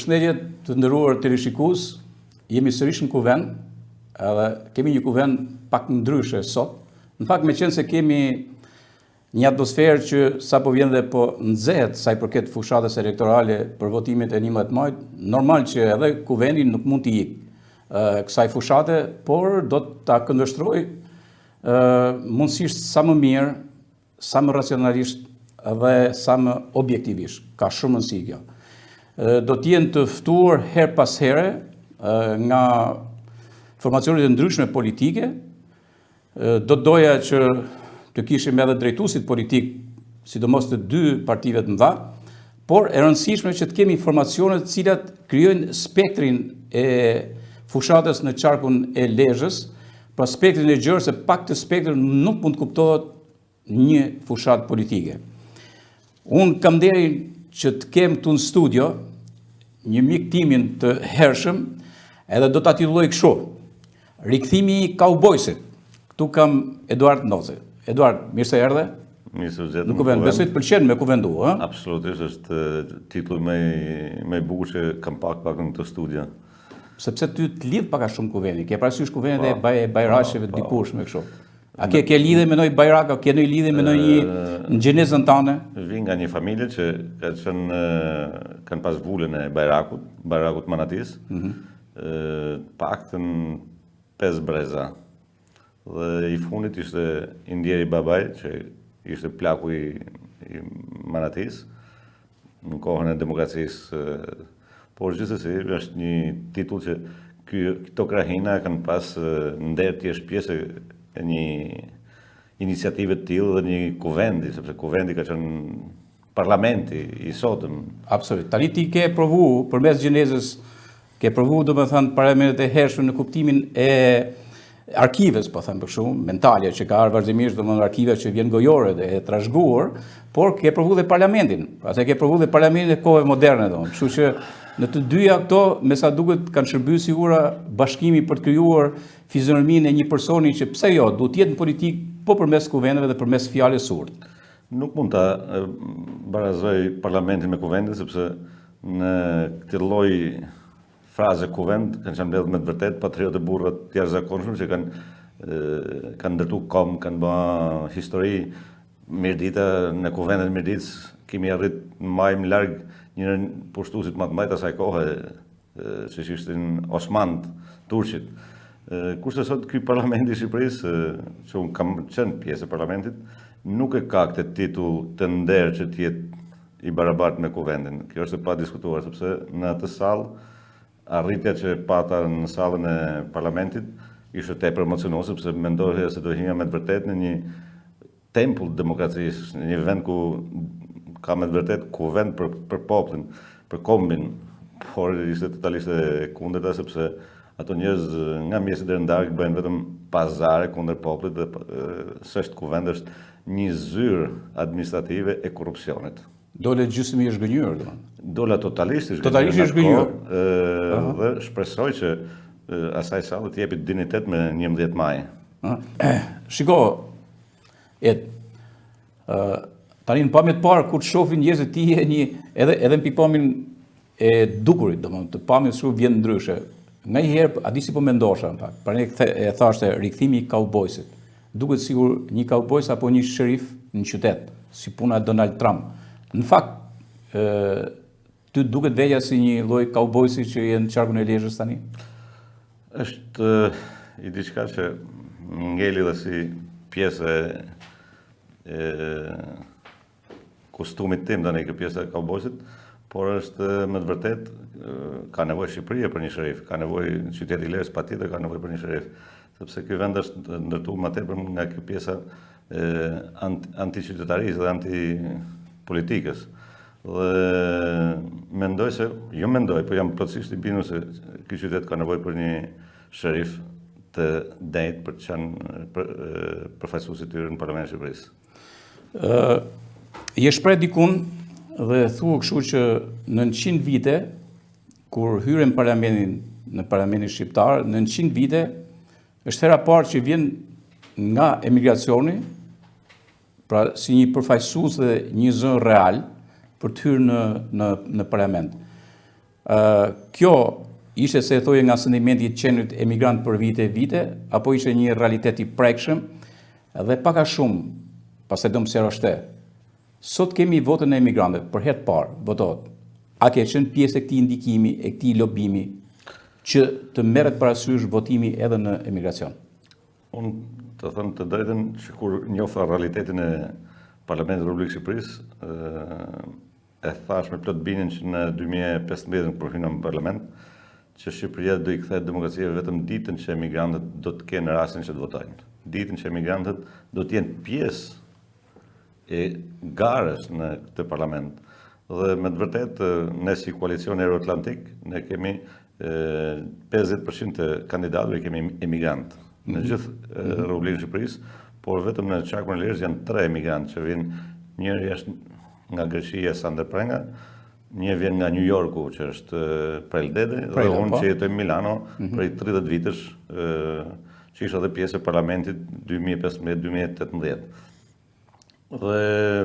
Përshëndetje të nderuar televizikues, jemi sërish në kuvend, edhe kemi një kuvend pak ndryshe sot. Në fakt meqense se kemi një atmosferë që sapo vjen dhe po nxehet sa i përket fushatës elektorale për votimet e 11 majit, normal që edhe kuvendi nuk mund të ikë kësaj fushate, por do ta këndvështroj mundësisht sa më mirë, sa më racionalisht dhe sa më objektivisht. Ka shumë rëndësi kjo. Do t'jenë të ftuar her pas here nga formacionet e ndryshme politike. Do doja që të kishim edhe drejtuesit politik, sidomos të dy partive të mëdha, por e rëndësishme që të kemi informacione të cilat krijojnë spektrin e fushatës në qarkun e Lezhës, pra spektrin e gjerë, se pak të spektrin nuk mund të kuptohet një fushat politike. Unë kam nderin që të kem këtu në studio një mik timin të hershëm, edhe do ta titulloj kështu: Rikthimi i kaubojsit. Këtu kam Eduard Noze. Eduard, mirë se erdhe. Mirë se u gjetëm. Në kuvend, besoj të pëlqen me kuvendu, ha? Absolutisht, është titull më i bukur që kam pak në këtë studio. Sepse ty të lidh pak a shumë kuvendi. Ke parasysh kuvendi e Bajrasheve të dikurshme kështu. A ke lidhje me ndonjë Bajrak, a ke ndonjë lidhje me ndonjë në gjenezën tënde? Vi nga një familje që kanë pas vulën e Bajrakut Manatis, paktën 5 breza. Dhe i fundit ishte Indjeri Babaj, që ishte plaku i Manatis, në kohën e demokracisë. Por gjithsesi është një titull që këto krahina kanë pas nder të jesh pjesë e një iniciative të tillë dhe një kuvendi, sepse kuvendi ka qenë parlamenti i sotëm. Absolut. Tani ti ke provu përmes gjenezës, ke provu domethënë parlamentet e hershme në kuptimin e arkives, po them për shumë, mentale që ka ardhur vazhdimisht, domethënë arkive që vjen gojore dhe e trashëguar, por ke provu dhe parlamentin. Pastaj ke provu dhe parlamentin e kohëve moderne, domethënë. Kështu që në të dyja këto, me sa duket, kanë shërbyer sigura bashkimi për të krijuar fizionominë e një personi që pse jo, duhet të jetë në politikë, po përmes kuvendeve dhe përmes fjalës urtë. Nuk mund ta barazoj parlamentin me kuvendin, sepse në këtë lloj fraze kuvend kanë qenë mbledhur me të vërtet patriotë burra të jashtëzakonshëm që kanë ndërtuar kom, kanë bërë histori. Mirdita në kuvendet e Mirditës kemi arrit më larg njërin pushtuesit më të mëdhenj asaj kohe, që ishin Osmanët, turqit. Kurse sot ky parlamenti i Shqipërisë, që unë kam qenë pjesë e parlamentit, nuk e ka këtë titull të nder që të jetë i barabartë me kuvendin. Kjo është e pa diskutuar, sepse në atë sallë, arritja që pata në sallën e parlamentit ishte tepër emocionuese, sepse mendohej se do hinja me të vërtetë në një tempull të demokracisë, në një vend ku ka me të vërtet kuvend për popullin, për kombin, por ishte totalisht e kundërta, sepse ato njerëz nga mjesit deri në darkë bëjnë vetëm pazare kundër popullit dhe s'është kuvend, është një zyrë administrative e korrupsionit. Dole gjysmë i zhgënjur, domethënë. Dole totalisht i zhgënjur. Totalisht i zhgënjur. Dhe shpresoj që asaj sallë të jepet dinitet me 11 maj. Shiko, tani në pamjet parë, kur të shohin njerëzit ti e një, edhe në pikpamjen e dukurit, domethënë, të pamjes shumë vjen ndryshe. Ngaherë, a di si po mendosha, në fakt, pra ne e thashte rikthimi i kaubojsit. Duket sigur një kaubojs apo një sherif në qytet, si puna e Donald Trump. Në fakt, ty duket veja si një lloj kaubojsi që je në qarkun e Lezhës tani? Është i diçka që ngeli dhe si pjesë kostumit tim tani kjo pjesa e kaubojsit, por është me të vërtet ka nevojë Shqipëria për një sherif, ka nevojë qyteti i Lezhës patjetër ka nevojë për një sherif, sepse ky vend është ndërtuar më tepër nga kjo pjesa antiqytetarisë dhe antipolitikës. Dhe mendoj se, jo mendoj, po jam plotësisht i bindur se ky qytet ka nevojë për një sherif të drejtë për të qenë përfaqësues i tyre në Parlamentin e Shqipërisë. Je shpreh dikun dhe thua kështu që në 100 vite, kur hyren në parlamentin shqiptar, në 100 vite, është hera parë që vjen nga emigracioni, pra si një përfaqësues dhe një zënë real për të hyrë në parlament. Kjo ishte se thoje nga sendimenti i qenit emigrant për vite, apo ishte një realitet i prekshëm dhe pak a shumë, pastaj do më sqaroshte. Sot kemi votën e emigrantëve, për herë të parë votohet. A ke qenë pjesë e këtij ndikimi, e këtij lobimi që të merret parasysh votimi edhe në emigracion? Unë të thëmë të drejtën që kur njofa realitetin e Parlamentit të Republikës Shqipërisë, e thash me plot bindjen që në 2015 kur hyna në parlament, që Shqipëria do i kthehet demokracisë vetëm ditën që emigrantët do të kenë rastin që të votojnë. Ditën që emigrantët do të jenë pjesë e garës në këtë parlament. Dhe me të vërtetë, ne si koalicion Euroatlantik, ne kemi 50% të kandidatëve kemi emigrantë në gjithë Republikën e Shqipërisë, por vetëm në Qarkun e Lirës janë 3 emigrantë që vijnë. Njëri është nga Greqia, Sander Prenga, një vjen nga New Yorku, që është Prel Dede, dhe unë që jetoj në Milano prej 30 vitësh, që isha dhe pjesë e parlamentit 2015-2018. Dhe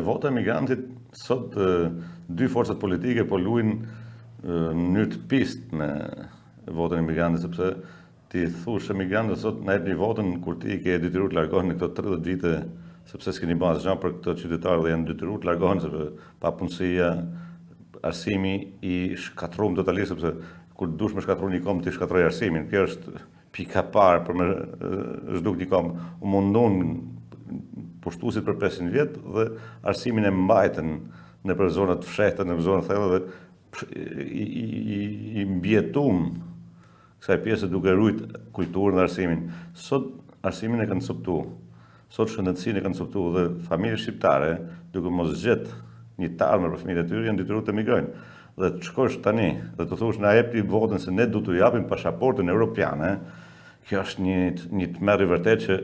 vota e emigrantit, sot 2 forcat politike po luajnë në mënyrë të pistë me votën e emigrantit, sepse ti thush emigrantët sot na jepni votën kur ti ke detyruar të largohen në këto 30 vite, sepse s'keni bërë asgjë për këto qytetarë dhe janë detyruar të largohen sepse papunësia, arsimi i shkatruar totalisht, sepse kur dush me shkatruar një kom ti shkatroj arsimin. Kjo është pika parë për me zhduk një kom. U mundon pushtuesit për 500 vjet dhe arsimin e mbajtën nëpër zonat fshehta, në zonat thellë dhe i mbjetum kësaj pjesë duke ruajt kulturën dhe arsimin. Sot arsimin e kanë coptu, sot shëndetësinë e kanë coptu dhe familje shqiptare, duke mos gjetë një të ardhmë për fëmijët e tyre, janë detyruar të emigrojnë. Dhe të shkosh tani dhe të thush na jepni votën se ne du t'u japim pasaportën europiane, kjo është një tmerr i vërtet që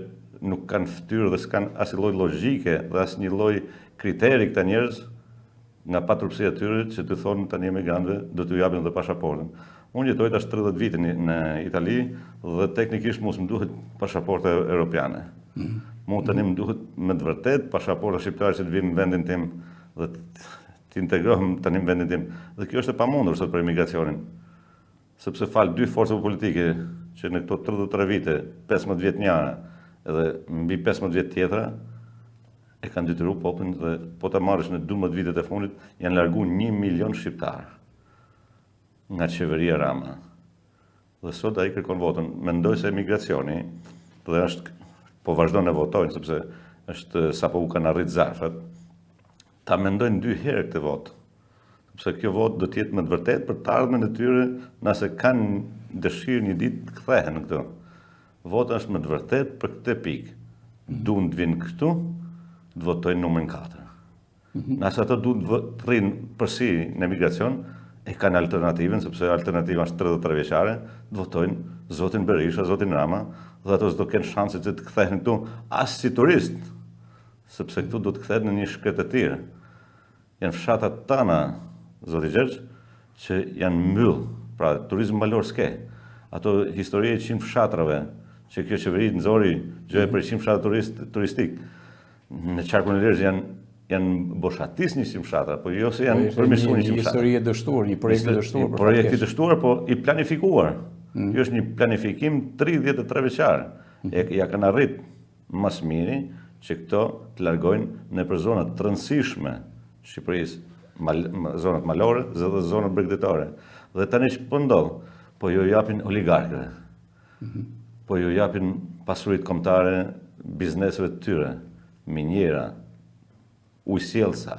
nuk kanë fytyrë dhe s'kan asnjë lloj logjike dhe asnjë lloj kriteri këta njerëz nga paturpsia e tyre që të thonë tani emigrantëve do t'u japim dhe pasaportën. Unë jetoj tash 30 vite në Itali dhe teknikisht mos më duhet pasaporta europiane. Mu tani më duhet me të vërtet pasaporta shqiptare që të vinë në vendin tim dhe të integrohem tani në vendin tim. Dhe kjo është e pamundur sot për emigracionin. Sepse falë 2 forca politike që në këto 33 vite, 15 vjet njëra edhe mbi 15 vjet tjetra, e kanë detyruar popullin dhe po ta marrësh në 12 vitet e fundit janë larguar 1 milion shqiptar nga qeveria Rama. Dhe sot ai kërkon votën. Mendoj se emigracioni dhe po vazhdon të votojnë sepse është sapo u kanë arrit zarfat. Ta mendojnë 2 herë këtë votë. Sepse kjo votë do të jetë me të vërtetë për të ardhmen e tyre nëse kanë dëshirë një ditë të kthehen në këto. Vota është me të vërtetë për këtë pikë. Duan të vinë këtu, të votojnë numrin 4. Nëse ato duan të rrinë përsi në emigracion, e kanë alternativën, sepse alternativa është 33 vjeçare, të votojnë zotin Berisha, zotin Rama, dhe ato s'do kenë shanse që të kthehen këtu as si turist, sepse këtu do të kthehet në një shkret të tjerë. Janë fshatat tana, zoti Gjergj, që janë mbyll, pra turizm malor s'ke. Ato historie 100 fshatrave, që kjo qeveri nxori gjë për 100 fshatra turistik. Në Qarkun e Lirës janë boshatis 100 fshatra, po jo se janë përmirësuar 100 fshatra. Një histori e dështuar, një projekt i dështuar. Projekt i dështuar, po i planifikuar. Kjo është një planifikim 33 vjeçar. Ja kanë arrit mas miri që këto të largojnë në për zonat të rëndësishme Shqipërisë, zonat malore dhe zonat bregdetare. Dhe tani që po ndodh, po jo japin oligarkëve, po jo japin pasurit kombëtare bizneseve të tyre, minjera, ujësjellsa,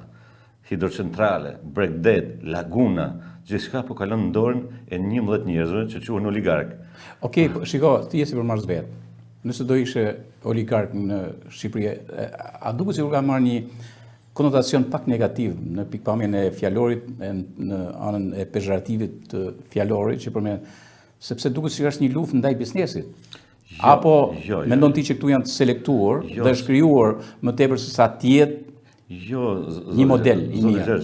hidrocentrale, bregdet, laguna, gjithçka po kalon në dorën e 11 njerëzve që quhen oligark. Okej, shiko, ti je si për marrës vetë. Nëse do ishe oligark në Shqipëri, a duket sikur ka marrë një konotacion pak negativ në pikpamjen e fjalorit, në anën e pejorativit të fjalorit, që përmend, sepse duket sikur është një luftë ndaj biznesit. Apo mendon ti që këtu janë të selektuar dhe shkrijuar më tepër se sa të jetë një model i mirë?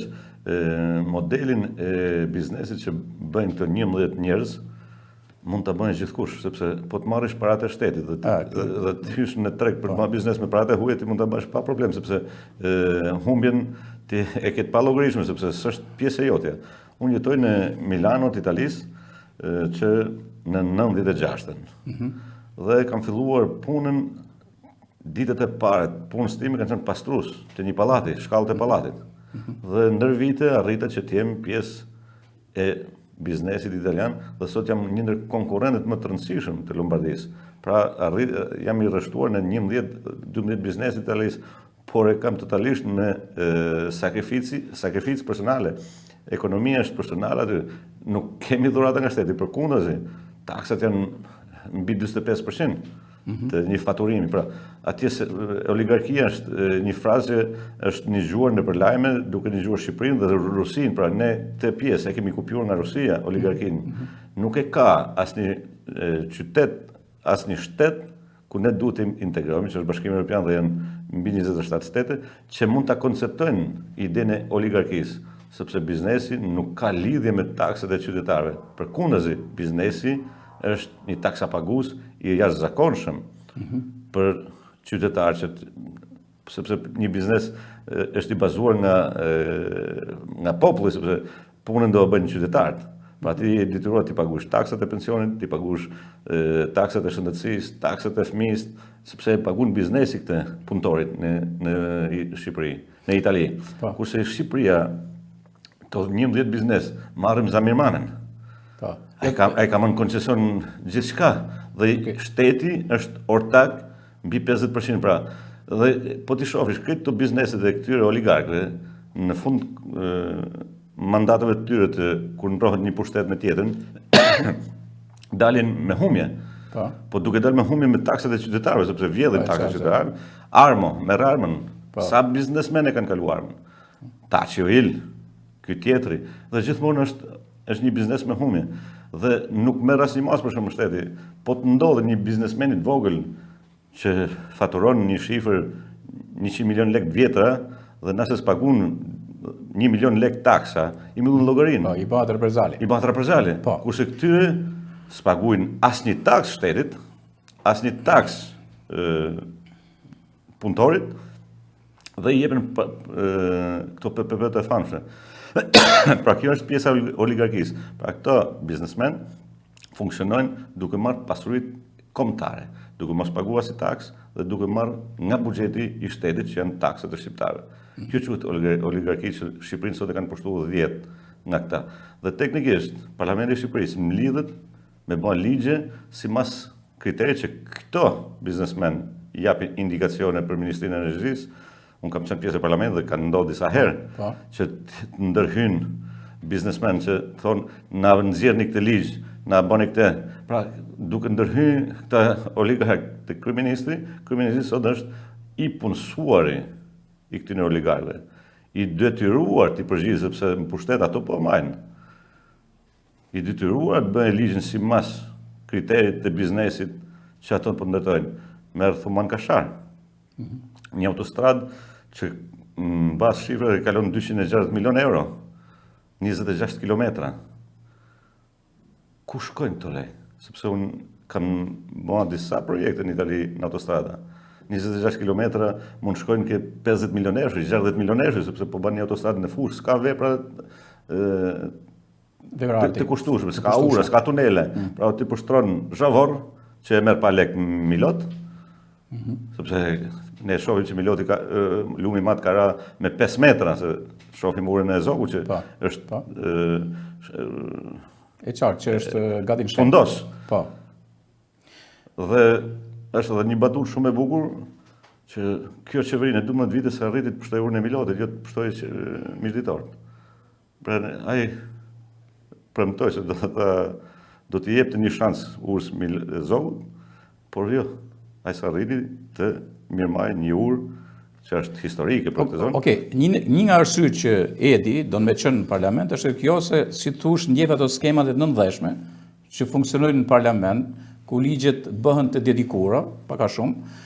Modelin e biznesit që bëjnë këto 11 njerëz mund ta bëjnë gjithkush, sepse po të marrësh paratë e shtetit dhe të hysh në treg për të marrë biznes me paratë e huaja, ti mund ta bësh pa problem, sepse humbjen ti e ke pa llogarishme, sepse s'është pjesë e jotja. Unë jetoj në Milano të Italisë, që në 96-ën. Dhe kam filluar punën ditët e pare, punës time kanë qenë pastrues të një pallati, shkallët e pallatit. Dhe ndër vite arrita që të jem pjesë e biznesit italian dhe sot jam një ndër konkurrentët më të rëndësishëm të Lombardisë. Pra jam i rreshtuar në 11-12 biznesit të Italisë, por e kam totalisht në sakrificë personale. Ekonomia është personale aty, nuk kemi dhurata nga shteti, përkundazi, taksat janë mbi 45% të një faturimi. Pra, atje oligarkia është një frazë që është një gjuar në përlajme duke një gjuar Shqipërinë dhe Rusinë. Pra, ne të pjesë e kemi kopjuar nga Rusia, oligarkinë. Nuk e ka asnjë qytet, asnjë shtet ku ne duhet të integrohemi, që është Bashkimi Evropian dhe janë mbi 27 shtete, që mund ta konceptojnë idenë e oligarkisë, sepse biznesi nuk ka lidhje me taksat e qytetarëve. Përkundazi, biznesi është një taksapagues i jashtëzakonshëm për qytetarë, sepse një biznes është i bazuar nga populli, sepse punën do e bëjnë qytetarët. Pra ti je detyruar të paguash taksat e pensionit, të paguash taksat e shëndetësisë, taksat e fëmijës, sepse paguan biznesi këtë punëtorit në Shqipëri, në Itali. Kurse Shqipëria, të 11 biznes, marrim Zamirmanen. E ka në koncesion gjithçka dhe shteti është ortak mbi 50%. Pra, dhe po ti shofish këto bizneset e këtyre oligarkëve në fund mandateve të tyre kur ndrohet një pushtet me tjetrën, dalin me humje. Po duke dalë me humje me taksat e qytetarëve, sepse vjedhin taksat e qytetarëve, Armo, merr armën. Sa biznesmen e kanë kaluar armën? Taçi Oil, ky tjetri, dhe gjithmonë është një biznes me humje. Dhe nuk merr asnjë mas për shkak shteti. Po të ndodhë një biznesmen i vogël që faturon një shifër 100 milion lekë vjetra dhe nëse s'pagun 1 milion lekë taksa, i mbyllin llogarinë. I bëhet reprezali. I bëhet reprezali. Kurse këtyre s'paguajnë asnjë taks shtetit, asnjë taks punëtorit dhe i jepen këto PPP të famshme. Pra kjo është pjesa e oligarkisë. Pra këto biznesmen funksionojnë duke marrë pasuritë kombëtare, duke mos paguar si taks dhe duke marrë nga buxheti i shtetit që janë taksat e shqiptarëve. Kjo quhet oligarki që Shqipërinë sot e kanë pushtuar 10 nga këta. Dhe teknikisht Parlamenti i Shqipërisë mlidhet me bën ligje sipas kriterit që këto biznesmen japin indikacione për Ministrinë e Energjisë. Unë kam qenë pjesë e parlamentit dhe kanë ndodhur disa herë që të ndërhyn biznesmen që thonë na nxjerrni këtë ligj, na bëni këtë. Pra, duke ndërhyrë këta oligark të kryeministri sot është i punësuari i këtyre oligarkëve, i detyruar të përgjigjë sepse në pushtet ato po marrin. I detyruar të bëjë ligjin sipas kriterit të biznesit që ato po ndërtojnë. Merr Thuman Kashar. Një autostradë që në bazë shifrave kalon 260 milion euro, 26 kilometra. Ku shkojnë këto lek? Sepse unë kam bërë disa projekte në Itali në autostrada. 26 kilometra mund shkojnë ke 50 milionerësh, 60 milionerësh, sepse po bën një autostradë në fushë, s'ka vepra të kushtueshme, s'ka ura, s'ka tunele. Pra ti pushtron zhavor që e merr pa lek Milot, sepse ne shohim që Miloti ka lumi mat ka ra me 5 metra, se shohim urën e Zogut që është e qartë që është gati në fundos. Po. Dhe është edhe një batut shumë e bukur që kjo qeveri në 12 vite se arriti të pushtoj urën e Milotit, jo të pushtoj miqditorët. Pra ai premtoi se do t'i jepte një shans urës Zogut, por jo, ai sa arriti të mirëmarrë një urë që është historike për këtë zonë. Okej, një nga arsyet që Edi do në me qenë në parlament është kjo se, si thush, ndjef ato skemat e nëndheshme që funksionojnë në parlament, ku ligjet bëhen të dedikura, paka shumë.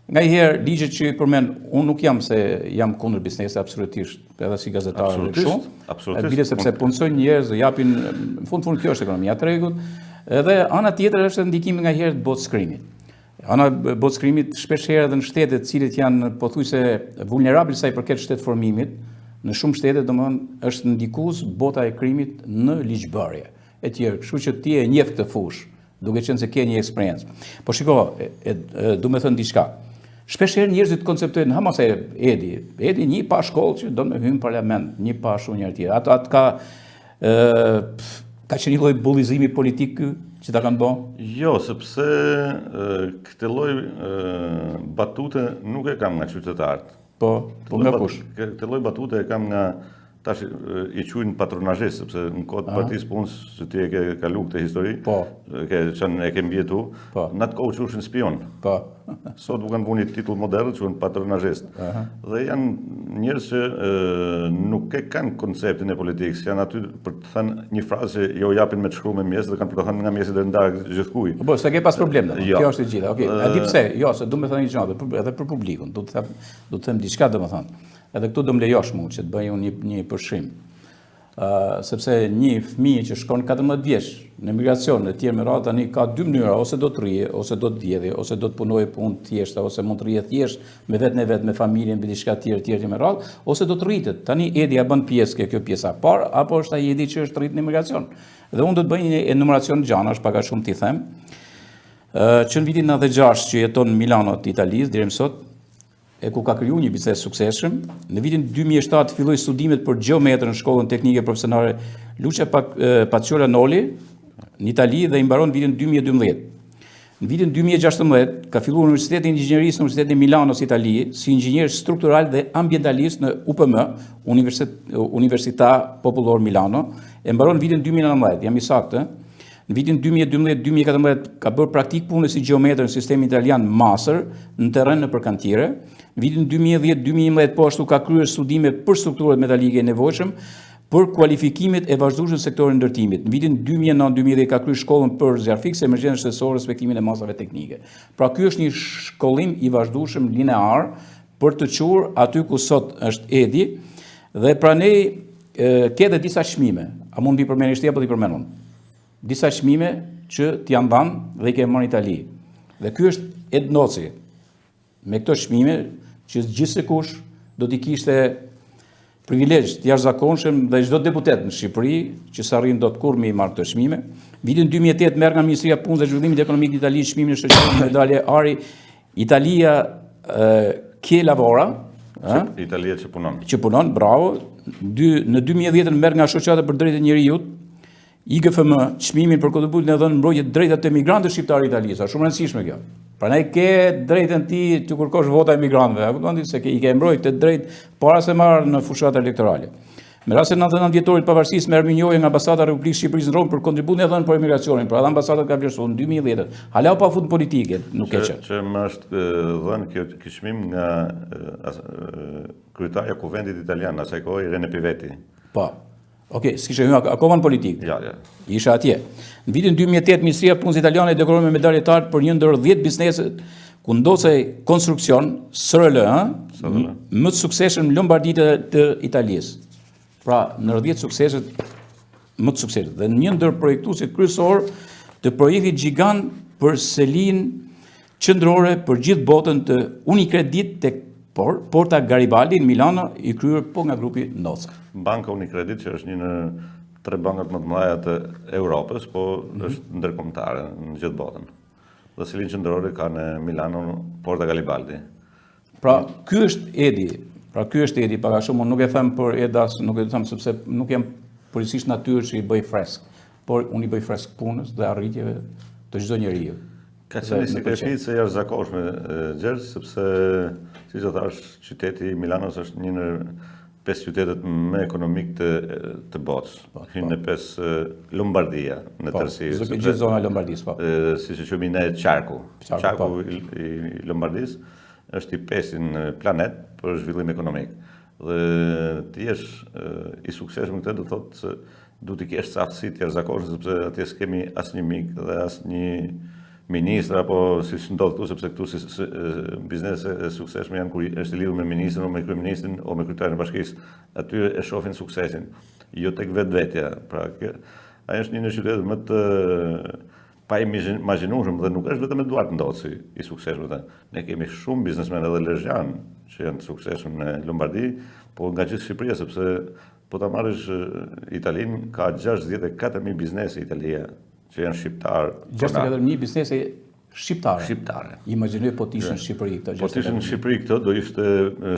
Nga i herë, ligjet që i përmen, unë nuk jam se jam kundër biznesi, absolutisht, edhe si gazetarë dhe shumë. Absolutisht. Bile sepse punësojnë njerëz dhe japin, në fund kjo është ekonomia tregut, edhe ana tjetër është ndikimi nga i herë të botskrimit. Ana botskrimit shpesh herë edhe në shtetet cilët janë pothuajse vulnerabël sa i përket shtetformimit, në shumë shtete domethënë është ndikues bota e krimit në ligjbërje e tjerë. Kështu që ti e njeh këtë fushë, duke qenë se ke një eksperiencë. Po shiko, du me thënë diçka. Shpesh herë njerëzit konceptojnë, ha mos e Edi një pa shkollë që do me hyjë në parlament, një pa shumë njërë tjerë. Atë ka qenë një lloj bullizimi politik ky që ta kanë bërë? Jo, sepse këtë lloj batute nuk e kam nga qytetarët. Po nga kush? Këtë lloj batute e kam nga tash i quajnë patronazhist, sepse në kohë të Partisë Punës, që ti e ke kalu këtë histori, e ke mbjetu, në atë kohë quheshin spion. Sot u kanë vënë një titull modern, quhen patronazhist. Dhe janë njerëz që nuk e kanë konceptin e politikës, janë aty për të thënë një frazë që jo japin me të shkruar me mjes dhe kanë për të thënë nga mjesi deri në darkë gjithkujt. Po, s'ke pas problem. Kjo është e gjitha. Okej. A di pse? Jo, se du me thënë një gjë, edhe për publikun, du të them diçka domethënë. Edhe këtu do më lejosh mua që të bëj unë një përshkrim. Sepse një fëmijë që shkon 14 vjeç në emigracion e tjerë me radhë tani ka dy mënyra, ose do të rrije, ose do të vjedhë, ose do të punojë punë të thjeshta, ose mund të rrije thjesht me vetën e vet, me familjen, me diçka tjetër me radhë, ose do të rritet. Tani Edi ja bën pjesë kjo pjesa e parë, apo është ai Edi që është rrit në emigracion. Dhe unë do të bëj një enumeracion gjanash, pak a shumë t'i them, që në vitin 96 që jeton në Milano të Italisë deri më sot, e ku ka kriju një biznes suksesshëm. Në vitin 2007 filloi studimet për gjeometër në shkollën teknike profesionale Lucia Pacioli në Itali dhe i mbaron në vitin 2012. Në vitin 2016 ka filluar Universiteti i Inxhinierisë në Universitetin e Milanos, Itali, si inxhinier struktural dhe ambientalist në UPM, Università Popolare Milano, e mbaron në vitin 2019, jam i saktë. Në vitin 2012-2014 ka bërë praktik punës si gjeometër në sistemin italian master në terren në përkantire. Në vitin 2010-2011 po ashtu ka kryer studime për strukturat metalike e nevojshëm për kualifikimet e vazhdueshme në sektorin e ndërtimit. Në vitin 2009-2010 ka kryer shkollën për zjarfikse, emergjencë shtetërore, respektimin e masave teknike. Pra ky është një shkollim i vazhdueshëm linear për të qur aty ku sot është Edi dhe pranej ke edhe disa çmime. A mund t'i përmendësh ti apo t'i përmend unë? Disa çmime që t'i janë dhënë dhe i ke marrë në Itali. Dhe ky është Ed Noci. Me këto çmime që gjithsekush do t'i kishte privilegj të jashtëzakonshëm dhe çdo deputet në Shqipëri që s'arrin dot kurrë me i marrë këto çmime. Vitin 2008 merr nga Ministria e Punës dhe Zhvillimit Ekonomik të Italisë çmimin e shoqërisë medalje Ari Italia che lavora. Italia që punon. Që punon, bravo. Në 2010 merr nga Shoqata për Drejtat e Njerëzit IGFM çmimin për kontributin e dhënë mbrojtje të drejtat të emigrantëve shqiptar italisë. Është shumë e rëndësishme kjo. Prandaj ke drejtën ti të kërkosh vota emigrantëve. A kupton ti se i ke mbrojtë të drejtë para se marr në fushat elektorale. Me rastin e 99 vjetorit pavarësisë merr minjojë nga Ambasada e Republikës së Shqipërisë në Rom për kontributin e dhënë për emigracionin. Pra ambasada ka vlerësuar në 2010. Hala pa fund politike, nuk e çet. Që më është dhënë kjo çmim nga kryetaria e Kuvendit italian, asaj kohë Irene Piveti. Po. Okej, s'kishe hyrë akoma në politikë. Ja. Isha atje. Në vitin 2008 Ministria e Punës italiane dekoron me medalje të artë për një ndër 10 bizneset ku ndosej konstruksion SRL, më të suksesshëm në Lombarditë të Italisë. Pra, në 10 sukseset më të suksesshëm. Dhe një ndër projektuesit kryesor të projektit gjigant për selin qendrore për gjithë botën të Unicredit tek Porta Garibaldi në Milano i kryer po nga grupi Noca. Banka Unicredit që është një në 3 bankat më të mëdha të Europës, po është ndërkombëtare në gjithë botën. Dhe selin qendrore ka në Milano Porta Garibaldi. Pra, ky është Edi. Para shumë unë nuk e them për Edas, nuk e them sepse nuk jam përgjithsisht natyrë që i bëj fresk, por unë i bëj fresk punës dhe arritjeve të çdo njeriu. Ka qenë një sakrificë e jashtëzakonshme, Gjergj, sepse, siç e thash, qyteti Milanos është një ndër 5 qytetet më ekonomik të botës. Hyn në 5 Lombardia në tërësi. Gjithë zona e Lombardisë, po. Siç e quajmë ne Qarku. Qarku i Lombardisë është i 5 në planet për zhvillim ekonomik. Dhe ti jesh i suksesshëm këtë do thotë se duhet të kesh aftësi të jashtëzakonshme sepse atje s'kemi asnjë mik dhe asnjë ministër apo si ndodh këtu sepse këtu si biznese e suksesshme janë kur është lidhur me ministrin ose me kryeministrin ose me kryetarin e bashkisë. Aty e shohin suksesin, jo tek vetvetja. Pra ai është një në qytetet më të pa imagjinueshëm dhe nuk është vetëm Eduard Ndoci i suksesshëm. Ne kemi shumë biznesmen edhe lezhjan që janë të suksesshëm në Lombardi, po nga gjithë Shqipëria, sepse po ta marrësh Italinë, ka 64.000 biznese Italia që janë shqiptar. 64.000 biznese shqiptare. Imagjinoj po të ishin në Shqipëri këto. Po të ishin në Shqipëri këto, do ishte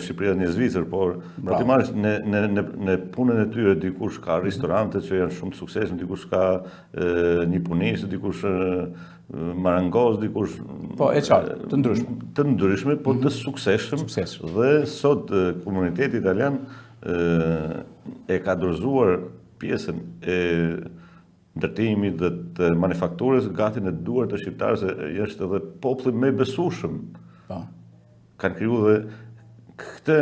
Shqipëria një Zvicër, por do të marrësh në punën e tyre, dikush ka restorante që janë shumë të suksesshëm, dikush ka një punist, dikush marangoz, dikush po e qartë, të ndryshme, po të suksesshëm. Dhe sot komuniteti italian e ka dorëzuar pjesën e ndërtimit dhe të manufakturës gati në duart të shqiptarëve, se është edhe populli më i besueshëm. Kanë krijuar dhe këtë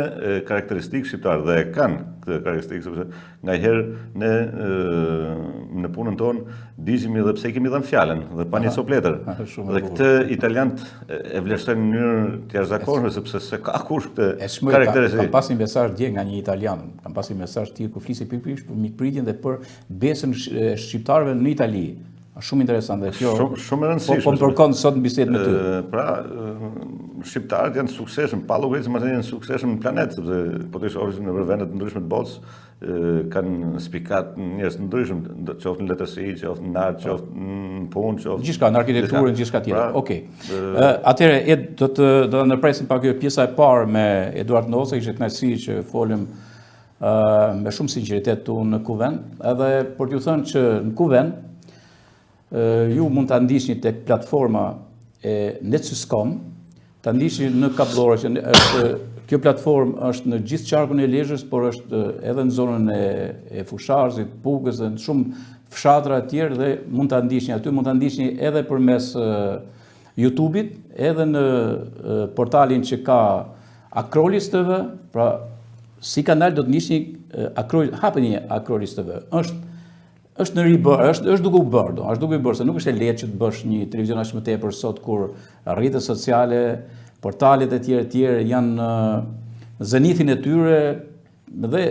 karakteristikë shqiptarë dhe e kanë këtë karakteristikë, sepse ngaherë ne në punën tonë digjemi dhe pse kemi dhënë fjalën dhe pa një copë letër. Dhe këtë italianët e vlerësojnë në mënyrë të jashtëzakonshme, sepse se ka kush këtë karakteristikë. Kam pasur një mesazh dje nga një italian, kam pasur një mesazh tjetër ku flisi pikërisht për mikpritjen dhe për besën e shqiptarëve në Itali. Shumë interesant dhe kjo. Shumë e rëndësishme. Po përkon sot në bisedë me ty. Pra, shqiptarët janë suksesshëm, pa llogarisë se janë suksesshëm në planet, sepse po të shohësh në vende të ndryshme të botës, kanë spikat njerëz të ndryshëm, qoftë në letërsi, qoftë në art, qoftë në punë, qoftë gjithçka, në arkitekturë, gjithçka tjetër. Okej. Atëherë do të ndërpresim pak kjo pjesa e parë me Eduard Ndoci, ishte kënaqësi që folëm me shumë sinqeritet tu në Kuvend, edhe për t'ju thënë që në Kuvend ju mund të ndiqni tek platforma e Netsus.com, të ndiqni në Kapëllore, që kjo platformë është në gjithë qarkun e Lezhës, por është edhe në zonën e Fusharzit, Pugës dhe në shumë fshatra të tjerë, dhe mund të ndiqni aty, mund të ndiqni edhe përmes YouTube-it, edhe në portalin që ka Acrolis TV, pra si kanal do të ndiqni hapeni Acrolis TV. Është në ribër, është duke u bërë, se nuk është e lehtë që të bësh një televizion aq më tepër sot kur rrjetet sociale, portalet e tjera janë në zenithin e tyre, dhe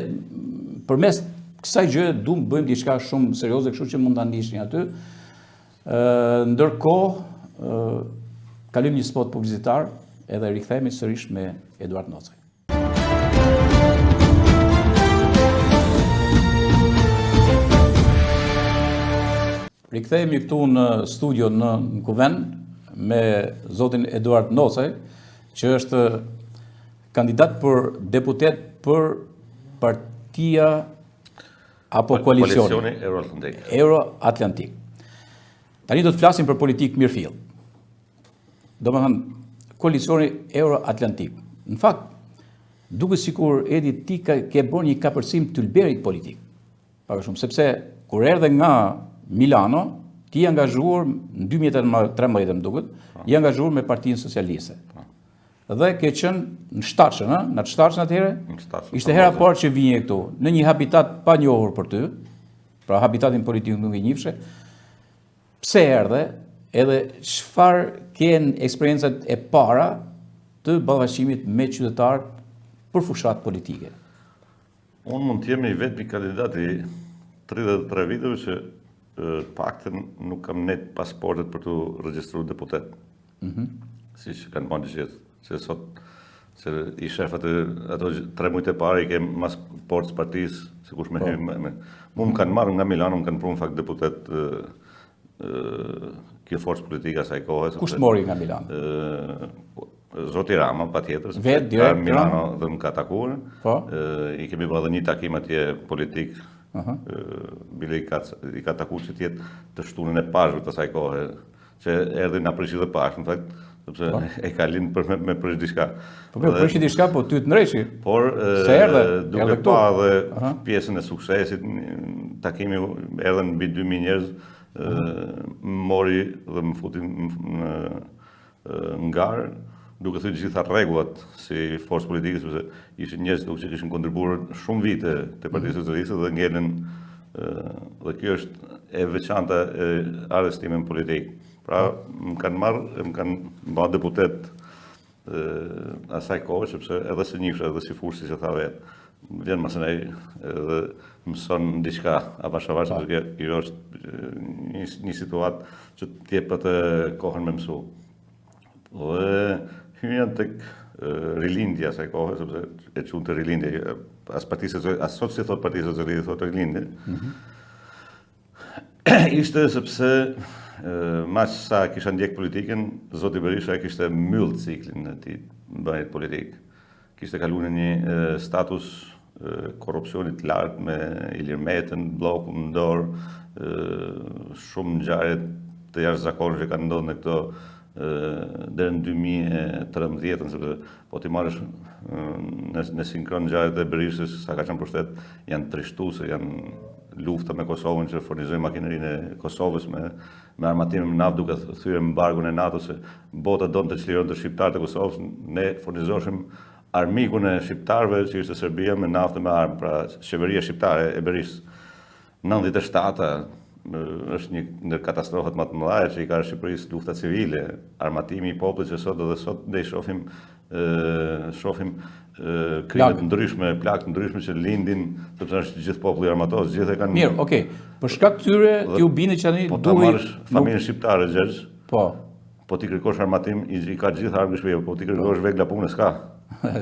përmes kësaj gjëje duam bëjmë diçka shumë serioze, kështu që mund ta ndiqni aty. Ndërkohë kalojmë një spot publicitar, edhe rikthehemi sërish me Eduard Ndoci. Rikthehemi këtu në studio në Kuvend me zotin Eduard Ndoci, që është kandidat për deputet për partia apo koalicioni Euro-Atlantik. Tani do të flasim për politikë mirëfill. Domethënë, koalicioni Euro-Atlantik. Në fakt, duket sikur Edi ti ke bërë një kapërcim të ylberit politik. Pak shumë, sepse kur erdhe nga Milano, ti angazhuar në 2013 më duket, i angazhuar me Partinë Socialiste. Dhe ke qenë në Shtatshën, në Shtatshën atëherë? Ishte hera parë që vije këtu, në një habitat pa njohur për ty, pra habitatin politik nuk i njihshe. Pse erdhe, edhe çfarë kanë eksperiencat e para të ballafaqimit me qytetarët për fushat politike? Unë mund të jem i vetmi kandidati 33 viteve që paktën nuk kam net pasportet për të regjistruar deputet. Si që kanë bënë gjithë, që sot që i shefat ato 3 muajt e parë i kem pasport partisë, sikush me mu më kanë marrë nga Milano, më kanë prunë fakt deputet kjo forcë politike asaj kohe. Kush mori nga Milano? Zoti Rama, patjetër, vetë direkt Milano dhe më ka takuar. I kemi bërë edhe një takim atje politik. Bile i ka takuar që tjetë të shtunën e pashve të asaj kohe, që erdhi nga prishi dhe pashë, në fakt, sepse e ka linë për me prish diçka. Po prishi diçka, po ty të ndreqi. Por duke pa dhe pjesën e suksesit, takimi erdhe në mbi 2000 njerëz, mori dhe më futin në garë, duke thënë gjitha rregullat si forcë politike, sepse ishin njerëz që kishin kontribuar shumë vite te Partia Socialiste dhe ngelen, dhe kjo është e veçanta e arrestimit politik. Pra, më kanë bërë deputet asaj kohë, sepse edhe se njihsha edhe si fushë, si që tha vetë. vjen masenej edhe mëson diçka avash, porque kjo është një situatë që t'jep atë kohën me mësu. Dhe hynja tek rilindja asaj kohe, sepse e qunë të rilindje, as sot si thot Partia Socialiste, thot rilindje, ishte sepse mas sa kisha ndjek politikën, Zoti Berisha kishte mbyll ciklin e tij bëhet politik. Kishte kaluar në një status korrupsionit lartë me Ilir Metën, bloku në dorë, shumë ngjarje të jashtëzakonshme që kanë ndodhur në këto deri në 2013, sepse po ti marrësh në sinkron ngjarjet e Berishës, sa ka qenë pushtet, janë trishtuese, janë lufta me Kosovën që furnizoi makinerinë e Kosovës me armatime me naftë duke thyer embargun e NATO-s se bota donte të çlironte shqiptarët e Kosovës, ne furnizoshim armikun e shqiptarëve që ishte Serbia me naftë me armë, pra qeveria shqiptare e Berishës. 97 është një ndër katastrofat më të mëdha që i ka Shqipërisë lufta civile, armatimi i popullit që sot ne shohim krime të ndryshme, plagë të ndryshme që lindin, sepse është gjithë populli armatohet, gjithë e kanë. Mirë, okay. Për shkak këtyre ti u bini që tani po ta marrësh familjen shqiptare, Gjergj. Po ti kërkosh armatim, i ka gjithë armë shpejtë, po ti kërkosh vegla punë s'ka.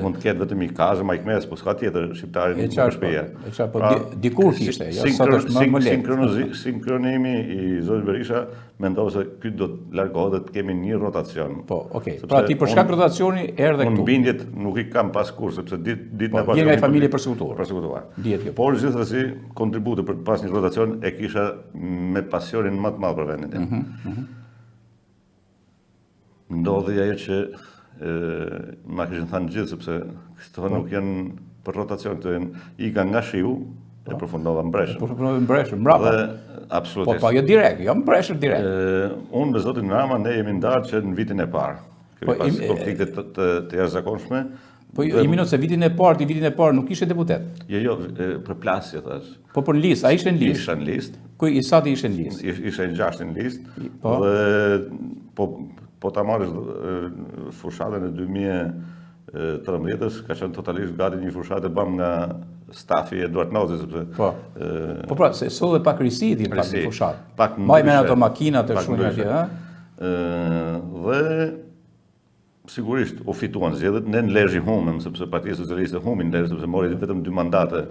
Mund të ketë vetëm i kazë, majkmes, po s'ka tjetër shqiptari në shpeja. E qartë, po dikur kishte, jo sot është më lehtë. Sinkronimi i Zotit Berisha mendova se ky do të largohet dhe të kemi një rotacion. Po, okay. Pra ti për shkak rotacioni erdhe këtu. Unë bindjet nuk i kam pas kur, sepse ditën e pasur. Jemi me familje përsekutuar. Dihet kjo. Por gjithsesi kontribute për pas një rotacion e kisha me pasionin më të madh për vendin tim. Ndodhi ajo që ma kishin thënë gjithë, sepse këto nuk janë për rotacion, këto janë ika nga shiu e përfundova Mbreshën. Përfundova Mbreshën, mbrapa. Absolutisht. Po jo direkt, jo Mbreshën direkt. Unë me zotin Rama ne jemi ndarë që në vitin e parë. Kemi pas konflikte të jashtëzakonshme. Po i minut se vitin e parë nuk ishte deputet. Jo, për plasje thash. Po për listë, a ishte në listë? Isha në listë. Ku i sati ishte në listë? Isha në 6 në listë. Dhe po ta marrësh fushatën e 2013-s, ka qenë totalisht gati një fushatë e bëm nga stafi Eduard Nozi, sepse po pra, se solli pak risiti në pak një fushatë. Maj me ato makinat e shumë atje, ha? Dhe sigurisht u fituan zgjedhjet, ne në Lezhë humëm, sepse Partia Socialiste humin Lezhë, sepse mori vetëm 2 mandate,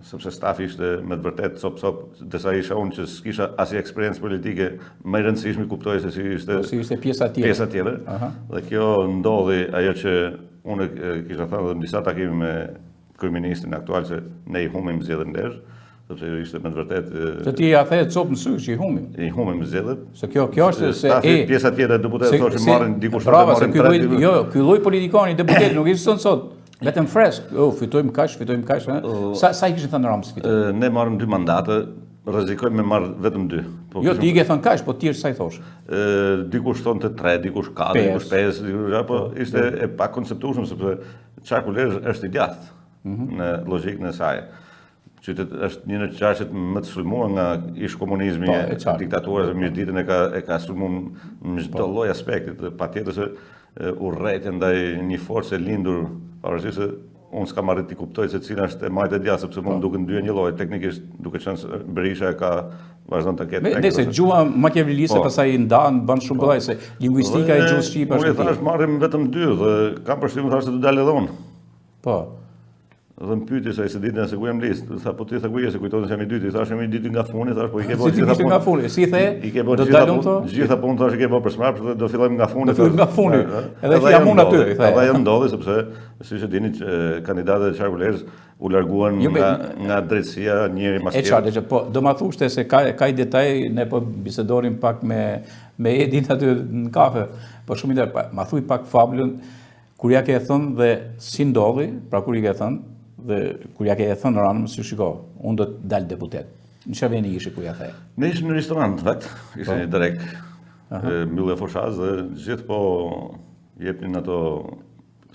sepse stafi ishte me të vërtet cop, desa isha unë që s'kisha asnjë eksperiencë politike, më e rëndësishme kuptoj se si ishte pjesa tjetër. Dhe kjo ndodhi ajo që unë kisha thënë në disa takime me kryeministin aktual që ne i humim zgjedhjet në Lezhë, sepse ishte me të vërtet. Se ti ja the copë në sy që i humim. I humim zgjedhjet. Se kjo është se pjesa tjetër e deputetëve thoshë marrin dikush të marrin 3. Jo, ky lloj politikani deputet nuk ekziston sot. Vetëm fresk. Fitojmë kaq. Sa i kishin thënë Ramës fitojmë? Ne marrim 2 mandate, rrezikojmë me marr vetëm 2. Jo, ti i ke thënë kaq, po ti sa i thosh? Dikush thonte 3, dikush 4, dikush 5, apo ishte e pa konceptueshëm sepse Çarku Lezhë është i djathtë në logjikën e saj. Qytet është një në qashtet më të sulmuar nga ish komunizmi, diktatura, mirë ditën e ka sulmuar në çdo lloj aspekti, patjetër se urrejtja ndaj një force lindur, pavarësisht se unë s'kam arrit të kuptoj se cila është e majtë e djathtë, sepse mund duken dy një lloj, teknikisht duke qenë se Berisha ka vazhdon të ketë. Nëse gjua makiaveliste pastaj ndan bën shumë bëllaj se lingvistika e gjuhës shqipe është. Unë thash marrim vetëm 2 dhe kam përshtypjen thashë se do dalë edhe unë. Po. Dhe më pyeti se ditën se ku jam listë, tha po ti tha ku je se kujtohet se jam i dyti, thash jam i dyti nga funi, thash po i ke bërë gjithë punë. Nga funi, si the? Do dalëm to? Gjithë punë thash i ke bërë për smrap, do fillojmë nga funi. Do fillojmë nga funi. Edhe që jam unë aty, i the. Ata janë ndodhi sepse siç e dini kandidatët e Çarku Lezhë u larguan nga drejtësia njëri mas tjetrit. E çfarë, po do ma thoshte se ka i detaj, ne po bisedonim pak me Edin aty në kafe, po shumë i mirë, ma thuj pak fabulën kur ja ke thënë dhe si ndodhi, pra kur i ke thënë dhe kur ja ke thënë Ranëm si shiko, unë do të dal deputet. Në çfarë veni ishe ku ja the? Ne ishim në restorant vet, ishte një drek, mbyllje fushatës dhe gjithë po jepnin ato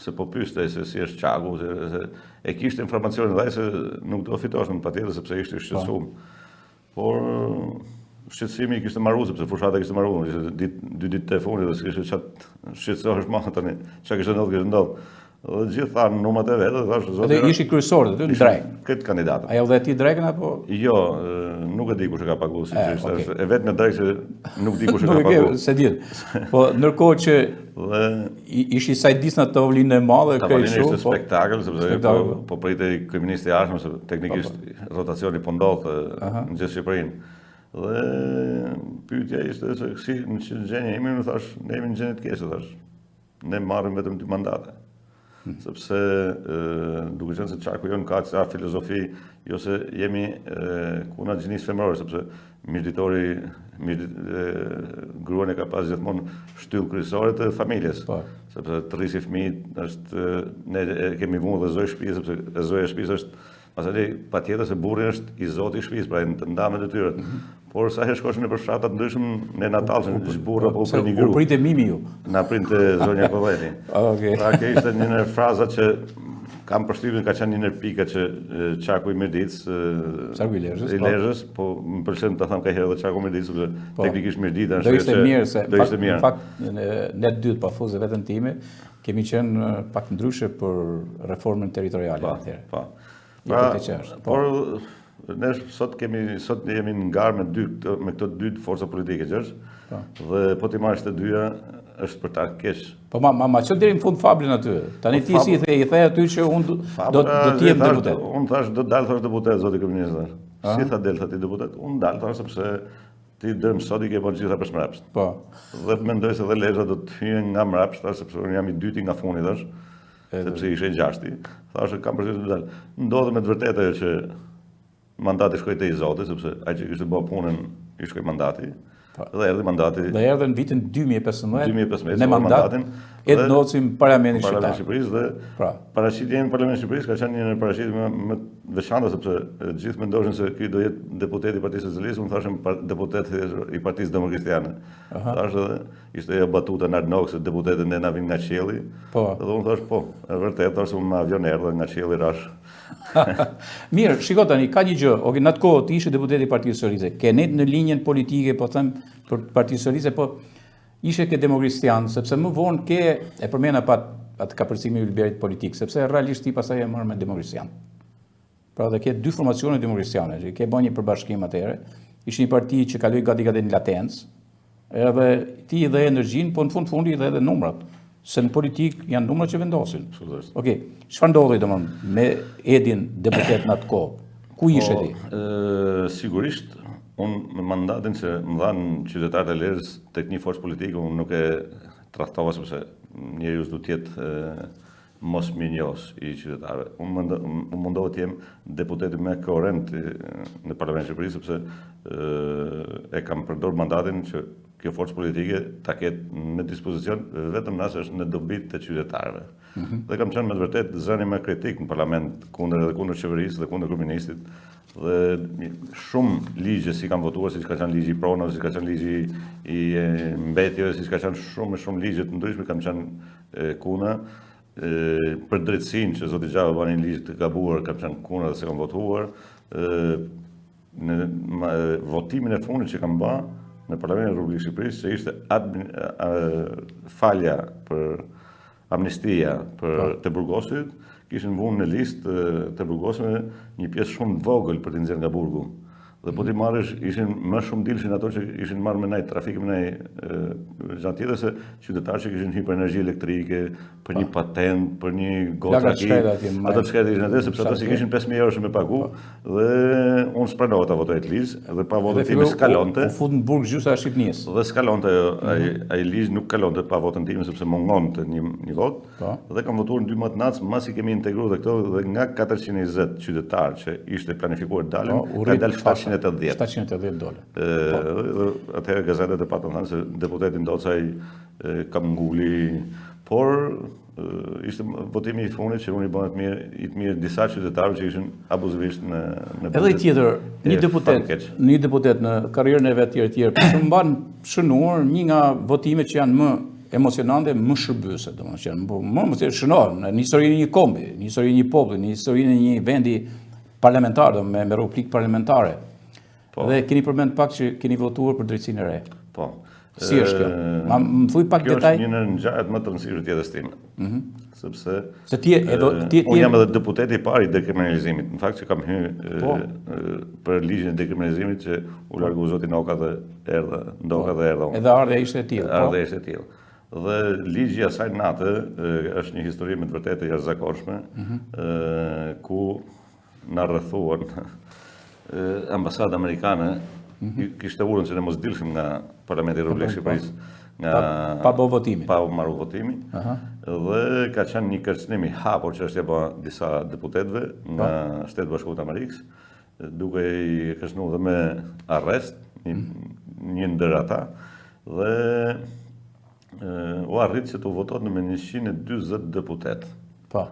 se po pyeste se si është Çaku, se e kishte informacionin dhe se nuk do fitosh në patjetër sepse ishte i shqetësuar. Por shqetësimi kishte marrë sepse fushata kishte marrë, ishte 2 ditë të fundit dhe s'kishte çat shqetësohesh më tani. Çka kishte ndodhur. Dhe gjithë thanë numrat e vetë, thash Edhe ishi kryesor aty në drejt. Këtë kandidatët. Ajo dhe ti drekën apo? Jo, nuk e di kush e ka paguar sinqerisht. okay. Është e vetme drejt që nuk di kush e ka Nuk e paguar. ke, se di. Po ndërkohë që Dhe ishi sajdisna të tavolinë e madhe ta këtu ishte kështu, po. spektakël sepse Spektakël. po pritej kryeministri i jashtëm se teknikisht rotacioni po ndodh në gjithë Shqipërinë. Dhe pyetja ishte se si në gjendje jemi, më thash, ne jemi në gjendje të keqe, thash. Ne marrim vetëm 2 mandate. Sepse duke qenë se Çaku jon ka ca filozofi, jo se jemi kuna gjinisë femërore, sepse mirditori gruan e ka pas gjithmonë shtyllë kryesore të familjes. Po. Sepse të rrisi fëmijët është ne kemi vënë dhe zoj shtëpi, sepse zoja e shtëpisë është pastaj patjetër se burri është i zoti i shtëpisë, pra të ndamë detyrët. Por sa herë shkosh në përfshata të ndryshëm në Natall, në burrë apo për një U grup. pritë mimi ju. Na printe zonja Kolleti. Okej. Pra kjo ishte një ndër frazat që kam përshtypjen ka qenë një ndër pika që Çaku i Mirditës, Çaku i Lezhës, i Lezhës, po më pëlqen ta them ka herë edhe Çaku i Mirditës, sepse teknikisht Mirdita Do ishte mirë se do ishte mirë. në fakt ne të dytë pafuzë vetën time kemi qenë pak ndryshe për reformën territoriale atëherë. Po. Pra, po. Por ne sot jemi në garë me këto dy forca politike, Gjergj. Dhe po ti marrësh të dyja është për ta keq. Po ma çon deri në fund fablin aty. Tani ti si i the aty që unë do të jem deputet. Unë thash do dal thash deputet zoti kryeminist. Si tha del tha ti deputet? Unë dal thash sepse ti dërm sot i ke bërë gjitha për mrapsht. Po. Dhe mendoj se dhe Lezhë do të hyjë nga mrapsht, sepse unë jam i dyti nga funi thash. Sepse ishe i gjashti. Thash kam përshtypjen të dal. Ndodhi me të vërtetë që mandati shkoi te i Zoti, sepse ai që kishte bërë punën i shkoi mandati. Dhe erdhi mandati. Dhe erdhi në vitin 2015 në mandatin e të nocim parlamentin shqiptar. shqiptar. Shqipërisë dhe paraqitja në parlamentin shqipërisë ka qenë një paraqitje më veçantë sepse gjithë mendoshin se ky do jetë deputet i Partisë Socialiste, unë thashëm deputet i Partisë Demokristane. Thashë edhe ishte ajo batuta në Arnok se deputetët ne na vinë nga qielli. Dhe unë thash po, e vërtet thashë unë me avion erdha nga qielli rash. Mirë, shiko tani, ka një gjë, në atë kohë ti ishe deputet i Partisë Socialiste, ke ne në linjën politike, po them për Partisë Socialiste, po ishe ke demokristian, sepse më vonë ke e përmena pa atë kapërcimi i liberit politik, sepse realisht ti pastaj e marrë me demokristian. Pra dhe ke 2 formacione demokristiane, që ke bën një përbashkim atëherë, ishte një parti që kaloi gati në latencë, edhe ti dhe energjinë, po në fundi dhe edhe numrat. Se në politik janë numrat që vendosin. Okej, çfarë ndodhi domethënë me Edin deputet në atë kohë? Ku ishe ti? Sigurisht, unë me mandatin që më dhanë qytetarët e Lezhës tek një forcë politike, unë nuk e trahtova sepse njeriu duhet të jetë mos minjos i qytetarëve. Unë mundohet të jem deputeti më koherent në Parlamentin e Shqipërisë sepse e kam përdor mandatin që kjo forcë politike ta ketë në dispozicion vetëm nëse është në dobit të qytetarëve. Dhe kam qenë me të vërtetë zëni më kritik në parlament kundër qeverisë dhe kundër kryeministit. Dhe shumë ligje si kam votuar, siç ka qenë ligji i pronave, siç ka qenë ligji i mbetjeve, siç ka qenë shumë ligje të ndryshme kam qenë kuna. Për drejtësinë që zoti Gjava bani ligj të gabuar, kam qenë kuna dhe se kam votuar. Në votimin e fundit që kam bërë në Parlamentin e Republikës së Shqipërisë, që ishte falja për amnistia për të burgosit, kishin vënë në listë të burgosëve një pjesë shumë vogël për të nxjerrë nga burgu. Dhe po ti marrësh, ishin më shumë dilshin ato që ishin marrë me nej trafik me nej gjatë tjetër se qytetarë që kishin hyrë për energji elektrike, për një patent, për një gotraki. Ato çka ishin atë sepse ato si kishin 5.000 euro me pagu dhe unë s'pranova ta votoj atë ligj dhe pa votën time skalonte. U fut në burg gjysa e Shqipërisë. Dhe skalonte ai ligj nuk kalonte pa votën time sepse mungonte një vot. Dhe kam votuar në 12 natë, masi kemi integruar dhe këto dhe nga 420 qytetarë që ishte planifikuar dalin, ka dalë 780 dole. Atëherë gazetet e patën thënë se deputeti Ndocaj ka nguli, por ishte votimi i fundit që unë i bën të mirë disa qytetarë që ishin abuzivisht në edhe i tjetër, një deputet në karrierën e vet tjetër, që mban shënuar një nga votimet që janë më emocionante, më shërbyese, domethënë, më shënon në historinë e një kombi, në historinë e një populli, në historinë e një vendi parlamentar, me republikë parlamentare. Dhe keni përmend pak që keni votuar për drejtësinë e re. Po. Si është kjo? Ma më thuj pak Kjo detaj. është një në ngjarjet më të rëndësishme të jetës time. Sepse Se ti unë jam edhe deputeti i parë i dekriminalizimit. Në fakt që kam hyrë për ligjin e dekriminalizimit që u largu zoti Ndoka dhe erdha unë. Edhe ardha ishte e tillë. Ardha ishte e tillë. Dhe ligji i asaj nate është një histori me të vërtetë jashtëzakonshme, ku na rrethuan ambasadë amerikane, kishte urën që ne mos dilshim nga Parlamenti i Republikës së Shqipërisë pa bë votimin. Pa marrë votimin. Dhe ka qenë një kërcënim i hapur që është jepur disa deputetëve nga Shteti Bashkuar të Amerikës, duke i kërcënuar dhe me arrest një ndër ata dhe u arrit që të votohet me 140 deputet. Po.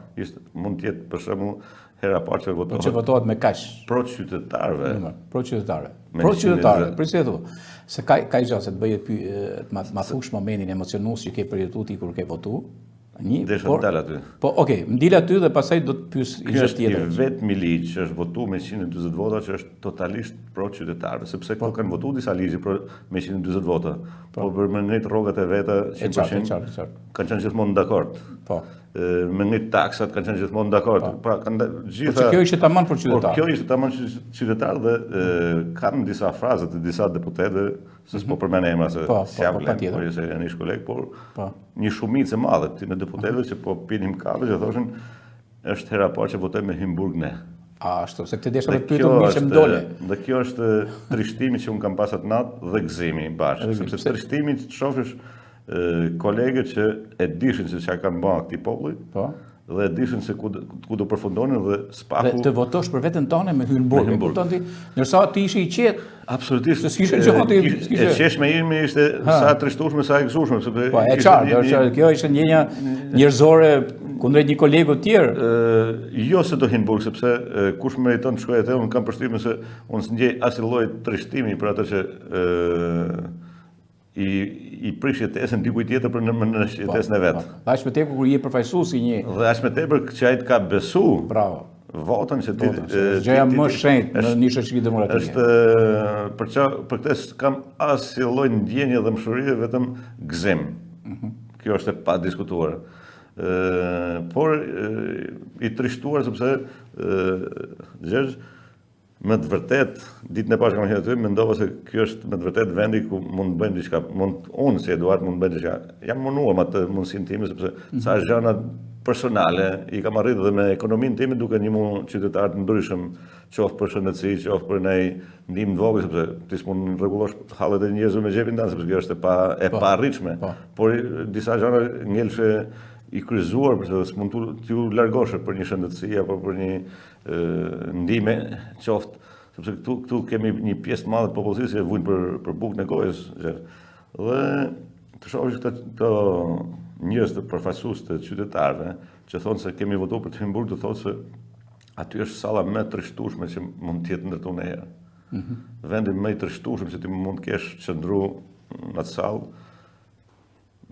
Mund të jetë për shembull hera parë që votohet. Që votohet me kaq. Pro qytetarëve. Pro qytetarëve. Për si e thua? Se ka gjë se të bëhet ma thush momentin emocionues që ke përjetuar ti kur ke votuar. Desha të dalë aty. Po, okej, më dil aty dhe pastaj do të pyes i gjë tjetër. Kjo është vetmi ligj që është votuar me 140 vota që është totalisht pro qytetarëve, sepse këto kanë votuar disa ligje me 140 vota, por për me ngrit rrogat e veta 100% kanë qenë gjithmonë dakord. Po. Me ngrit taksat kanë qenë gjithmonë dakord. Pra kanë gjitha. Por kjo ishte tamam për qytetarë. Kjo ishte tamam qytetarë dhe kanë disa fraza të disa deputetëve, se s'po përmend emra se s'jam vlen, por se janë ish koleg, por një shumicë e madhe të deputetëve që po pinim kafë që thoshin është hera parë që votojmë me Himburg ne. Ashtu, se këtë desha të pyetur mirë që më dole. Dhe kjo është trishtimi që unë kam pas atë natë dhe gëzimi bashkë, sepse trishtimi të shohësh kolegët që e dishin se çka kanë bërë këtij populli. Po. Dhe e dishin se ku do përfundonin dhe spaku. Dhe të votosh për veten tënde me Hymburg. Kupton ti? Ndërsa ti ishe i qetë. Absolutisht. S'kishe gjë ti. E qeshme imi ishte sa trishtueshme sa e gëzueshme, sepse po e qartë, kjo ishte ndjenja njerëzore kundrejt një kolegu tjerë. Jo se do Hymburg, sepse kush meriton të shkojë atë, unë kam përshtypjen se unë s'ndjej asnjë lloj trishtimi për atë që i prish jetesën dikujt tjetër për në jetesën e vet. Aq më tepër kur je përfaqësues i një. Dhe aq më tepër që ai të ka besu. Bravo. Votën që ti gjëja më shenjtë në një shoqëri demokratike. Është për këtë s'kam asnjë lloj ndjenje dhe mëshirie, vetëm gëzim. Kjo është e padiskutuar. Por i trishtuar sepse Gjergj me të vërtet, ditën e parë që kam qenë aty, mendova se ky është me të vërtet vendi ku mund të bëjmë diçka, unë si Eduard mund të bëj diçka. Jam munduar me atë mundësinë time sepse sa gjëra personale i kam arritur dhe me ekonominë time duke ndihmuar qytetarë të ndryshëm, qoftë për shëndetësi, qoftë për ndaj ndihmë të vogël, sepse ti s'mund rregullosh hallet e njerëzve me xhepin tan, sepse kjo është e paarritshme. Por disa gjëra ngelshe i kryzuar, përse s'mund t'ju largosh për një shëndetësi apo për një ndihmë qoftë, sepse këtu kemi një pjesë të madhe të popullsisë që vujnë për bukën e gojës. Dhe të shohësh këto njerëz të përfaqësues të qytetarëve që thonë se kemi votuar për të Hymburg, do thotë se aty është salla më e trishtueshme që mund të jetë ndërtuar ndonjëherë. Vendi më i trishtueshëm që ti mund të kesh qëndruar në atë sallë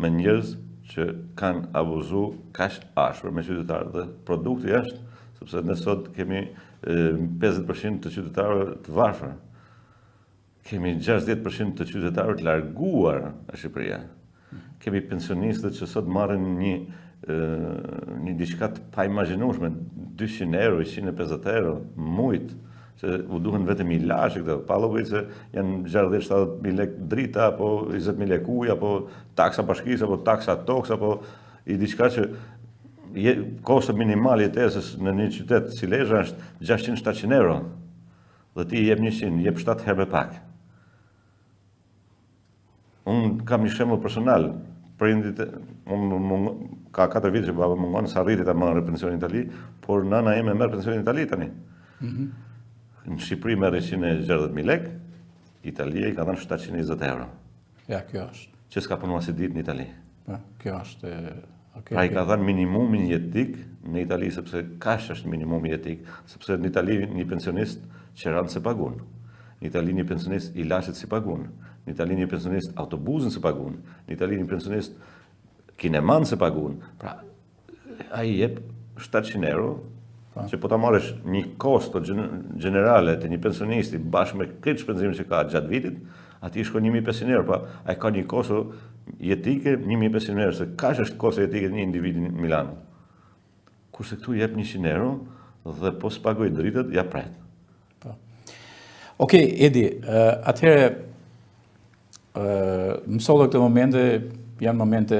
me njerëz që kanë abuzuar kaq ashpër me qytetarët dhe produkti është, sepse ne sot kemi 50% të qytetarëve të varfër. Kemi 60% të qytetarëve të larguar nga Shqipëria. Kemi pensionistët që sot marrin një diçka të paimagjinueshme, 200 euro, 150 euro, mujt, që u duhen vetëm ilaçe këto, pa llogari se janë 60-70.000 lekë drita, apo 20.000 lekë ujë, apo taksa bashkisë, apo taksa toks, apo i diçka që kosto minimal jetesës në një qytet si Lezhë është 600-700 euro. Dhe ti jep 100, jep 7 herë më pak. Unë kam një shembull personal. Ka 4 vite që baba mungon, sa rriti ta marrë pensionin në Itali, por nana ime merr pensionin në Itali tani. Në Shqipëri merr 160.000 lekë, Italia i ka dhënë 720 euro. Ja, kjo është. Që s'ka punuar si ditë në Itali. Kjo është. Pra i ka dhënë minimumin jetik në Itali, sepse kaç është minimumi jetik, sepse në Itali një pensionist qeran se pagun. Në Itali një pensionist ilaçet si pagun. Në Itali një pensionist autobusën se pagun. Në Itali një pensionist kineman se pagun. Pra ai jep 700 euro, që po ta marrësh një kosto generale të një pensionisti bashkë me këtë shpenzim që ka gjatë vitit, ati shkon 1.500 euro, pa ai ka një kosto jetike 1.500 euro, se kaç është kosto jetike një individi në Milano. Kurse këtu jep 100 euro dhe po s'pagoj dritat, ja pret. Okej, Edi, atëherë mësollë këto momente, janë momente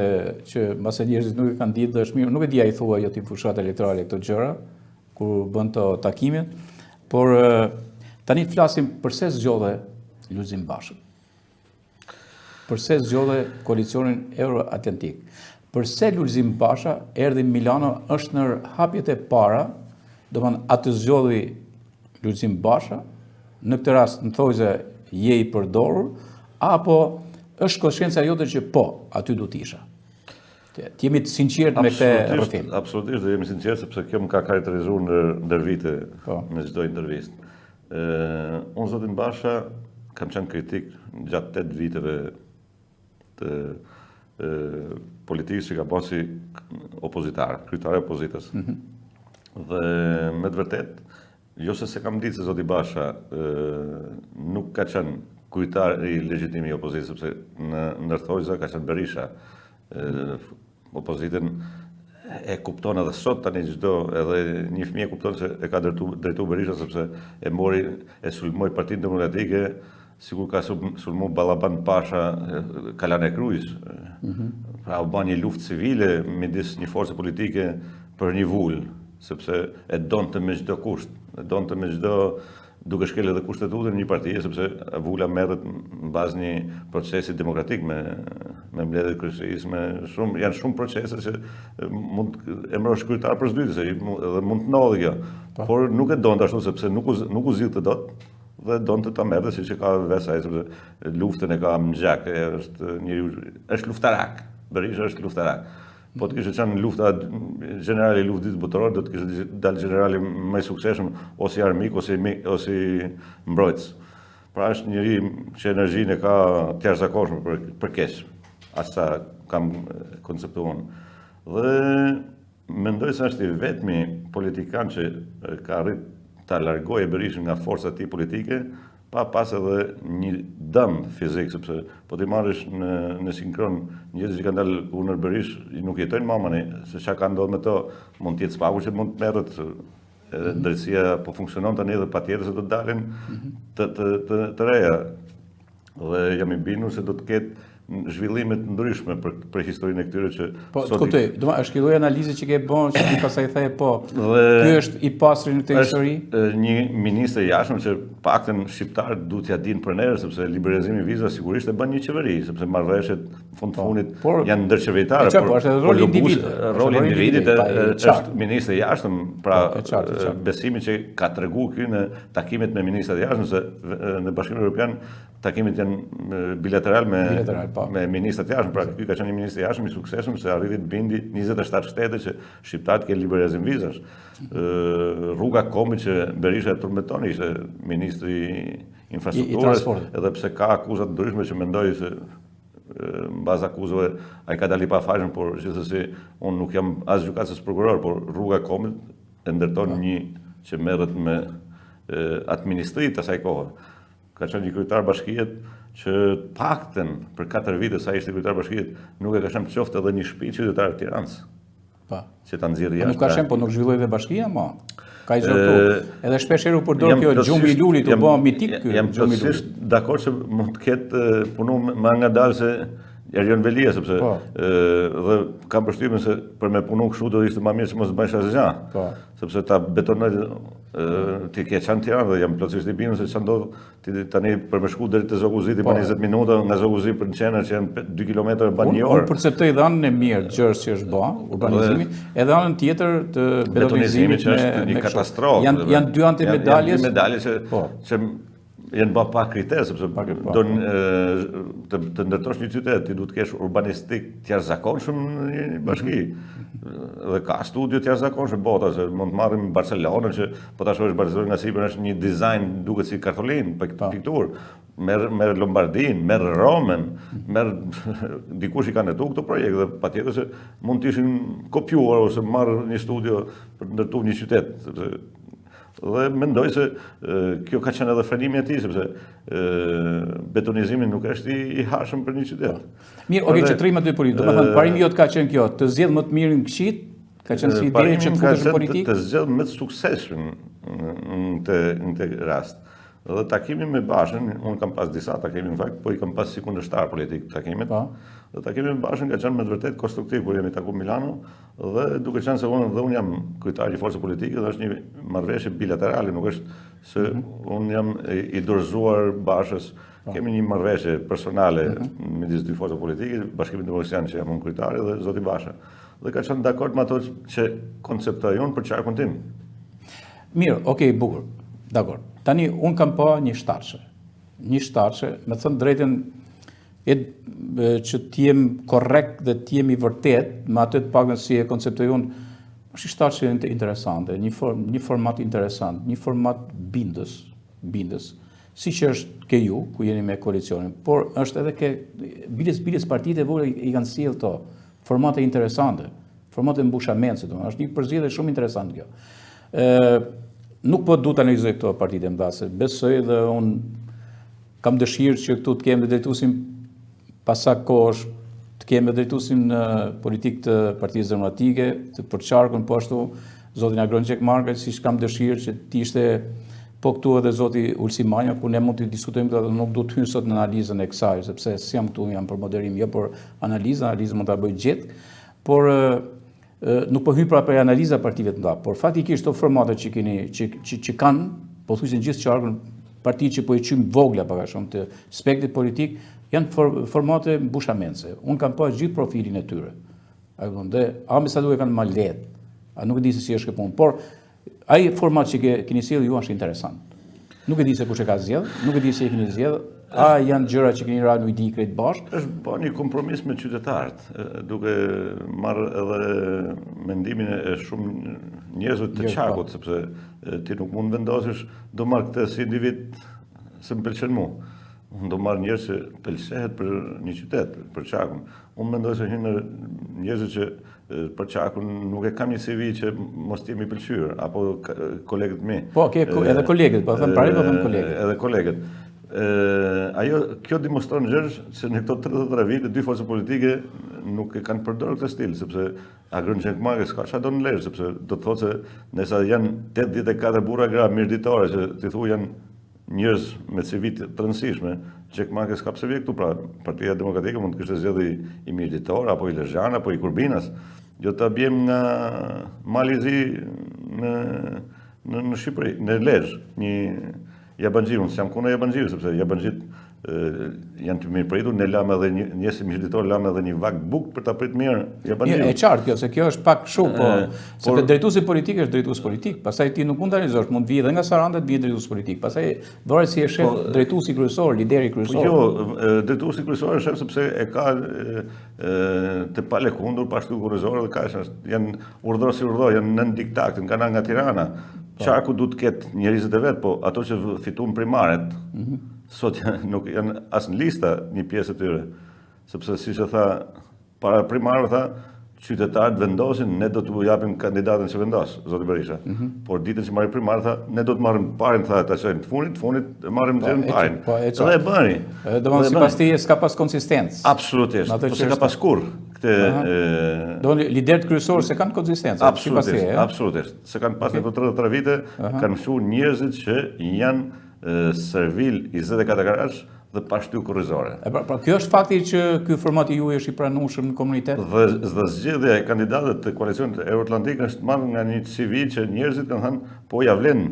që mbase njerëzit nuk e kanë ditë dhe është mirë, nuk e dia i thua jo ti fushat elektorale këto gjëra, kur bën të takimet, por tani të flasim përse zgjodhe Lulzim Bashën. Përse zgjodhe koalicionin Euro-Atlantik. Përse Lulzim Basha erdhi në Milano është në hapjet e para, do të atë zgjodhi Lulzim Basha, në këtë rast në thojë je i përdorur, apo është konscienca jote që po, aty du t'isha. Jemi të sinqert me këtë rrëfim. Absolutisht, dhe jemi sinqert sepse kjo më ka karakterizuar ndër vite në çdo intervistë. Unë zotin Basha kam qenë kritik gjatë 8 viteve të politikës që ka bërë si opozitar, kryetari i opozitës. Dhe me të vërtet, jo se kam ditë se zoti Basha nuk ka qenë kryetar i legjitim i opozitës, sepse në ndërthojza ka qenë Berisha. Opozitën e kupton edhe sot tani çdo, edhe një fëmijë kupton se e ka drejtu Berisha sepse e sulmoi Partinë Demokratike, sikur ka sulmu Ballaban Pasha Kalane Krujs. Pra u bën një luftë civile midis një force politike për një vull, sepse e donte me çdo kusht, e donte me çdo, duke shkel edhe kushtetutën një partie, sepse vula merret në bazë një procesi demokratik me mbledhje kryesisë, janë shumë procese që mund emrosh kryetar për s'dyti, se edhe mund të ndodhë kjo. Por nuk e donte ashtu sepse nuk u zgjidhte dot dhe donte ta merrte siç e ka vesh ai, sepse luftën e ka në gjak, është luftarak. Berisha është luftarak. Po të kishte qenë lufta generale i luftës botërore, do të kishte dalë generali më i suksesshëm ose i armik ose i mbrojtës. Pra është njëri që energjinë e ka të jashtëzakonshme për keq. As sa kam konceptuar. Dhe mendoj se është i vetmi politikan që ka arrit ta largojë Berishën nga forca e tij politike, pa pas edhe një dëm fizik, sepse po t'i marrësh në sinkron njerëz që kanë dalë kundër Berish, nuk jetojnë mamani, se çka ka ndodhur me to, mund të jetë spaku që mund të merret, drejtësia po funksionon tani dhe patjetër se do të dalin të reja. Dhe jam i bindur se do të ketë zhvillime të ndryshme për historinë e këtyre që po të kuptoj, është kjo lloj analize që ke bën, që ti pastaj the po. Ky është i pastri në këtë histori. Një ministër i jashtëm që paktën shqiptarët duhet t'ia dinë për nerë, sepse liberalizimi i vizave sigurisht e bën një qeveri, sepse marrëveshjet fundit janë ndërqeveritare. Po është edhe roli i individit. Roli i individit është ministri i jashtëm, pra besimi që ka treguar ky në takimet me ministrat e jashtëm, se në Bashkimin Evropian takimet janë bilateral me ministrat e jashtëm, pra ky ka qenë një ministër i jashtëm i suksesshëm se arriti të bindi 27 shtete që shqiptarët kanë liberalizim vizash. Rruga Komit që Berisha e turmetoni ishte ministri i infrastrukturës, edhe pse ka akuzat ndryshme që mendoj se mbaz akuzave ai ka dalë pa fajshëm, por gjithsesi unë nuk jam as gjykatës as prokuror, por Rruga Komit e ndërton një që merret me administritë të asaj kohe. Ka qenë një kryetar bashkie që paktën për 4 vite sa ishte kryetar bashkie nuk e ka shënë qoftë edhe një shtëpi qytetar të Tiranës. Që ta nxjerrë jashtë. Nuk ka shënë, po nuk zhvilloi dhe bashkia, ma. Ka i zërtu. Edhe shpesh herë u përdor kjo gjumbi i lulit, u bë mitik ky. Jam plotësisht dakord se mund të ketë punu më ngadalë se Erjon Velia, sepse dhe kam përshtypjen se për me punu kështu do ishte më mirë se mos bësh asgjë. Sepse ta betonoj ti ke qenë në Tiranë dhe jam plotësisht i bindur se ç'a ndodh tani për me shku deri te Zoguziti për 20 minuta, nga Zoguziti për Qenë që janë 2 kilometër bën një orë. Unë perceptoj dhe anën e mirë gjërës që është bë, urbanizimi, edhe anën tjetër të betonizimit që është një katastrofë. Janë dy anë të medaljes. Dy medalje që janë bërë pa kriterë, sepse do të ndërtosh një qytet, ti duhet të kesh urbanistik të jashtëzakonshëm në një bashki. Dhe ka studio të jashtëzakonshëm bota, se mund të marrim Barcelonën, që po ta shohësh Barcelonën nga sipër është një dizajn duket si kartolinë, pikturë. Merr Lombardin, merr Romën, dikush i ka ndërtuar këto projekte, dhe patjetër se mund të ishin kopjuar ose marrë një studio për të ndërtuar një qytet, sepse Dhe mendoj se kjo ka qenë edhe frenimi e tij, sepse betonizimi nuk është i harshëm për një qytet. Mirë, okay, që trima dy politik. Domethënë parimi jot ka qenë kjo, të zgjedh më të mirin këqit, ka qenë si ide që të futesh në politikë. Të zgjedh më të suksesshëm në këtë rast. Dhe takimi me Bashën, unë kam pas disa takime në fakt, po i kam pas si kundërshtar politik takimet. Dhe takimi me Bashën ka qenë me të vërtet konstruktiv kur jemi taku Milano, dhe duke qenë se unë jam kryetari i forcës politike dhe është një marrëveshje bilaterale, nuk është se unë jam i dorëzuar Bashës. Kemi një marrëveshje personale midis dy forcave politike, Bashkimit Demokracian që jam unë kryetari dhe zoti Basha. Dhe ka qenë dakord me ato që konceptoj unë për qarkun tim. Mirë, okay, bukur. Dakord. Tani, unë kam pa një shtarshe. Një shtarshe, me thënë drejten, që t'jem korrekt dhe t'jem i vërtet, me atë të pakën si e konceptoj unë, është një shtarshe interesante, një format interesant, një format bindës, si që është ke ju, ku jeni me koalicionin, por është edhe ke biles partitë e vogla i kanë sjellë to, formate interesante, formate mbushamense, është një përzgjedhje shumë interesant kjo. Nuk po du të analizoj këto partitë e mëdha, se besoj dhe unë kam dëshirë që këtu të kemë dhe drejtuesin pasak kohësh, të kemë dhe drejtuesin në politikë të Partisë Demokratike, të përçarkun po ashtu zotin Agron Gjekmarka, siç kam dëshirë që të ishte po këtu edhe zoti Ulsi Manja, ku ne mund të diskutojmë këtë, nuk do të hyjmë sot në analizën e kësaj, sepse si jam këtu, jam për moderim, jo për analizën mund ta bëj gjithë, por nuk po hyj pra për analiza partive të mëdha, por faktikisht to formate që kanë, po thuajse në gjithë qarkun, partitë që po i qym vogla pak a shumë të spektrit politik, janë formate mbushamense. Unë kam pa gjithë profilin e tyre. Dhe amesa duke kanë më lehtë. A nuk e di se si është kjo punë, por ai format që keni sjellë ju është interesant. Nuk e di se kush e ka zgjedh, nuk e di se e keni zgjedh, a janë gjëra që keni rënë ide krejt bashkë? Është bërë një kompromis me qytetarët, duke marrë edhe mendimin e shumë njerëzve të qarkut, sepse ti nuk mund vendosësh do marr këtë si individ se më pëlqen mua. Unë do marr njerëz që pëlqehet për një qytet, për qarkun. Unë mendoj se hynë njerëz që për qarkun nuk e kam një CV që mos t'jemi pëlqyer, apo kolegët mi. Po, edhe kolegët, po thëmë pari, po thëmë kolegët. Edhe kolegët. Kjo demonstron se në këto 33 vite, dy forcë politike nuk e kanë përdorur këtë stil, sepse Agron Gjekmarka s'ka çfarë do në lejë, sepse do të thotë se nësa janë 84 burra gra mirditore, që ti thu janë njerëz me CV të rëndësishme, Gjekmarka s'ka pse vje këtu, pra Partia Demokratike mund të kishte zgjedhë i mirditor, apo i Lezhjan, apo i Kurbinas, jo ta bjem nga Malizi në Shqipëri, në Lezhë, një Jabanxhiu, unë s'jam kundër Jabanxhiu, sepse Jabanxhit janë të mirë pritur, ne lamë edhe një si mirëditor, lamë edhe një vakt buk për ta prit mirë Jabanxhiu. E qartë kjo, se kjo është pak shumë, po sepse drejtuesi politik është drejtues politik, pastaj ti nuk mund ta realizosh, mund të vijë edhe nga Saranda të vijë drejtues politik. Pastaj varet si e shef drejtuesi kryesor, lideri kryesor. Jo, drejtuesi kryesor është sepse e ka të palekundur pashtu kurrizor dhe kaq janë urdhër si urdhër, janë nën diktat, kanë nga Tirana. Qarku du të ketë njerëzit e vetë, po ato që fituan primaret, sot nuk janë as në lista një pjesë e tyre. Sepse si që tha, para primarëve tha, qytetarët vendosin, ne do të japim kandidatën që vendos, zoti Berisha. Por ditën që marrim primarët tha, ne do të marrim parin, tha, ta qojmë të funit, marrim të parin. Edhe e bëni. Do më sipas ti s'ka pas konsistencë. Absolutisht, po se ka pas kur. Do liderët kryesorë se kanë konsistencë. Absolutisht. Se kanë pas në 33 vite, kanë mësuar njerëzit që janë servil 24 garash dhe pashtu kurrizore. Pra kjo është fakti që ky format i juaj është i pranueshëm në komunitet? Dhe zgjedhja e kandidatëve të koalicionit euroatlantik është marrë nga një CV që njerëzit kanë thënë po ja vlen.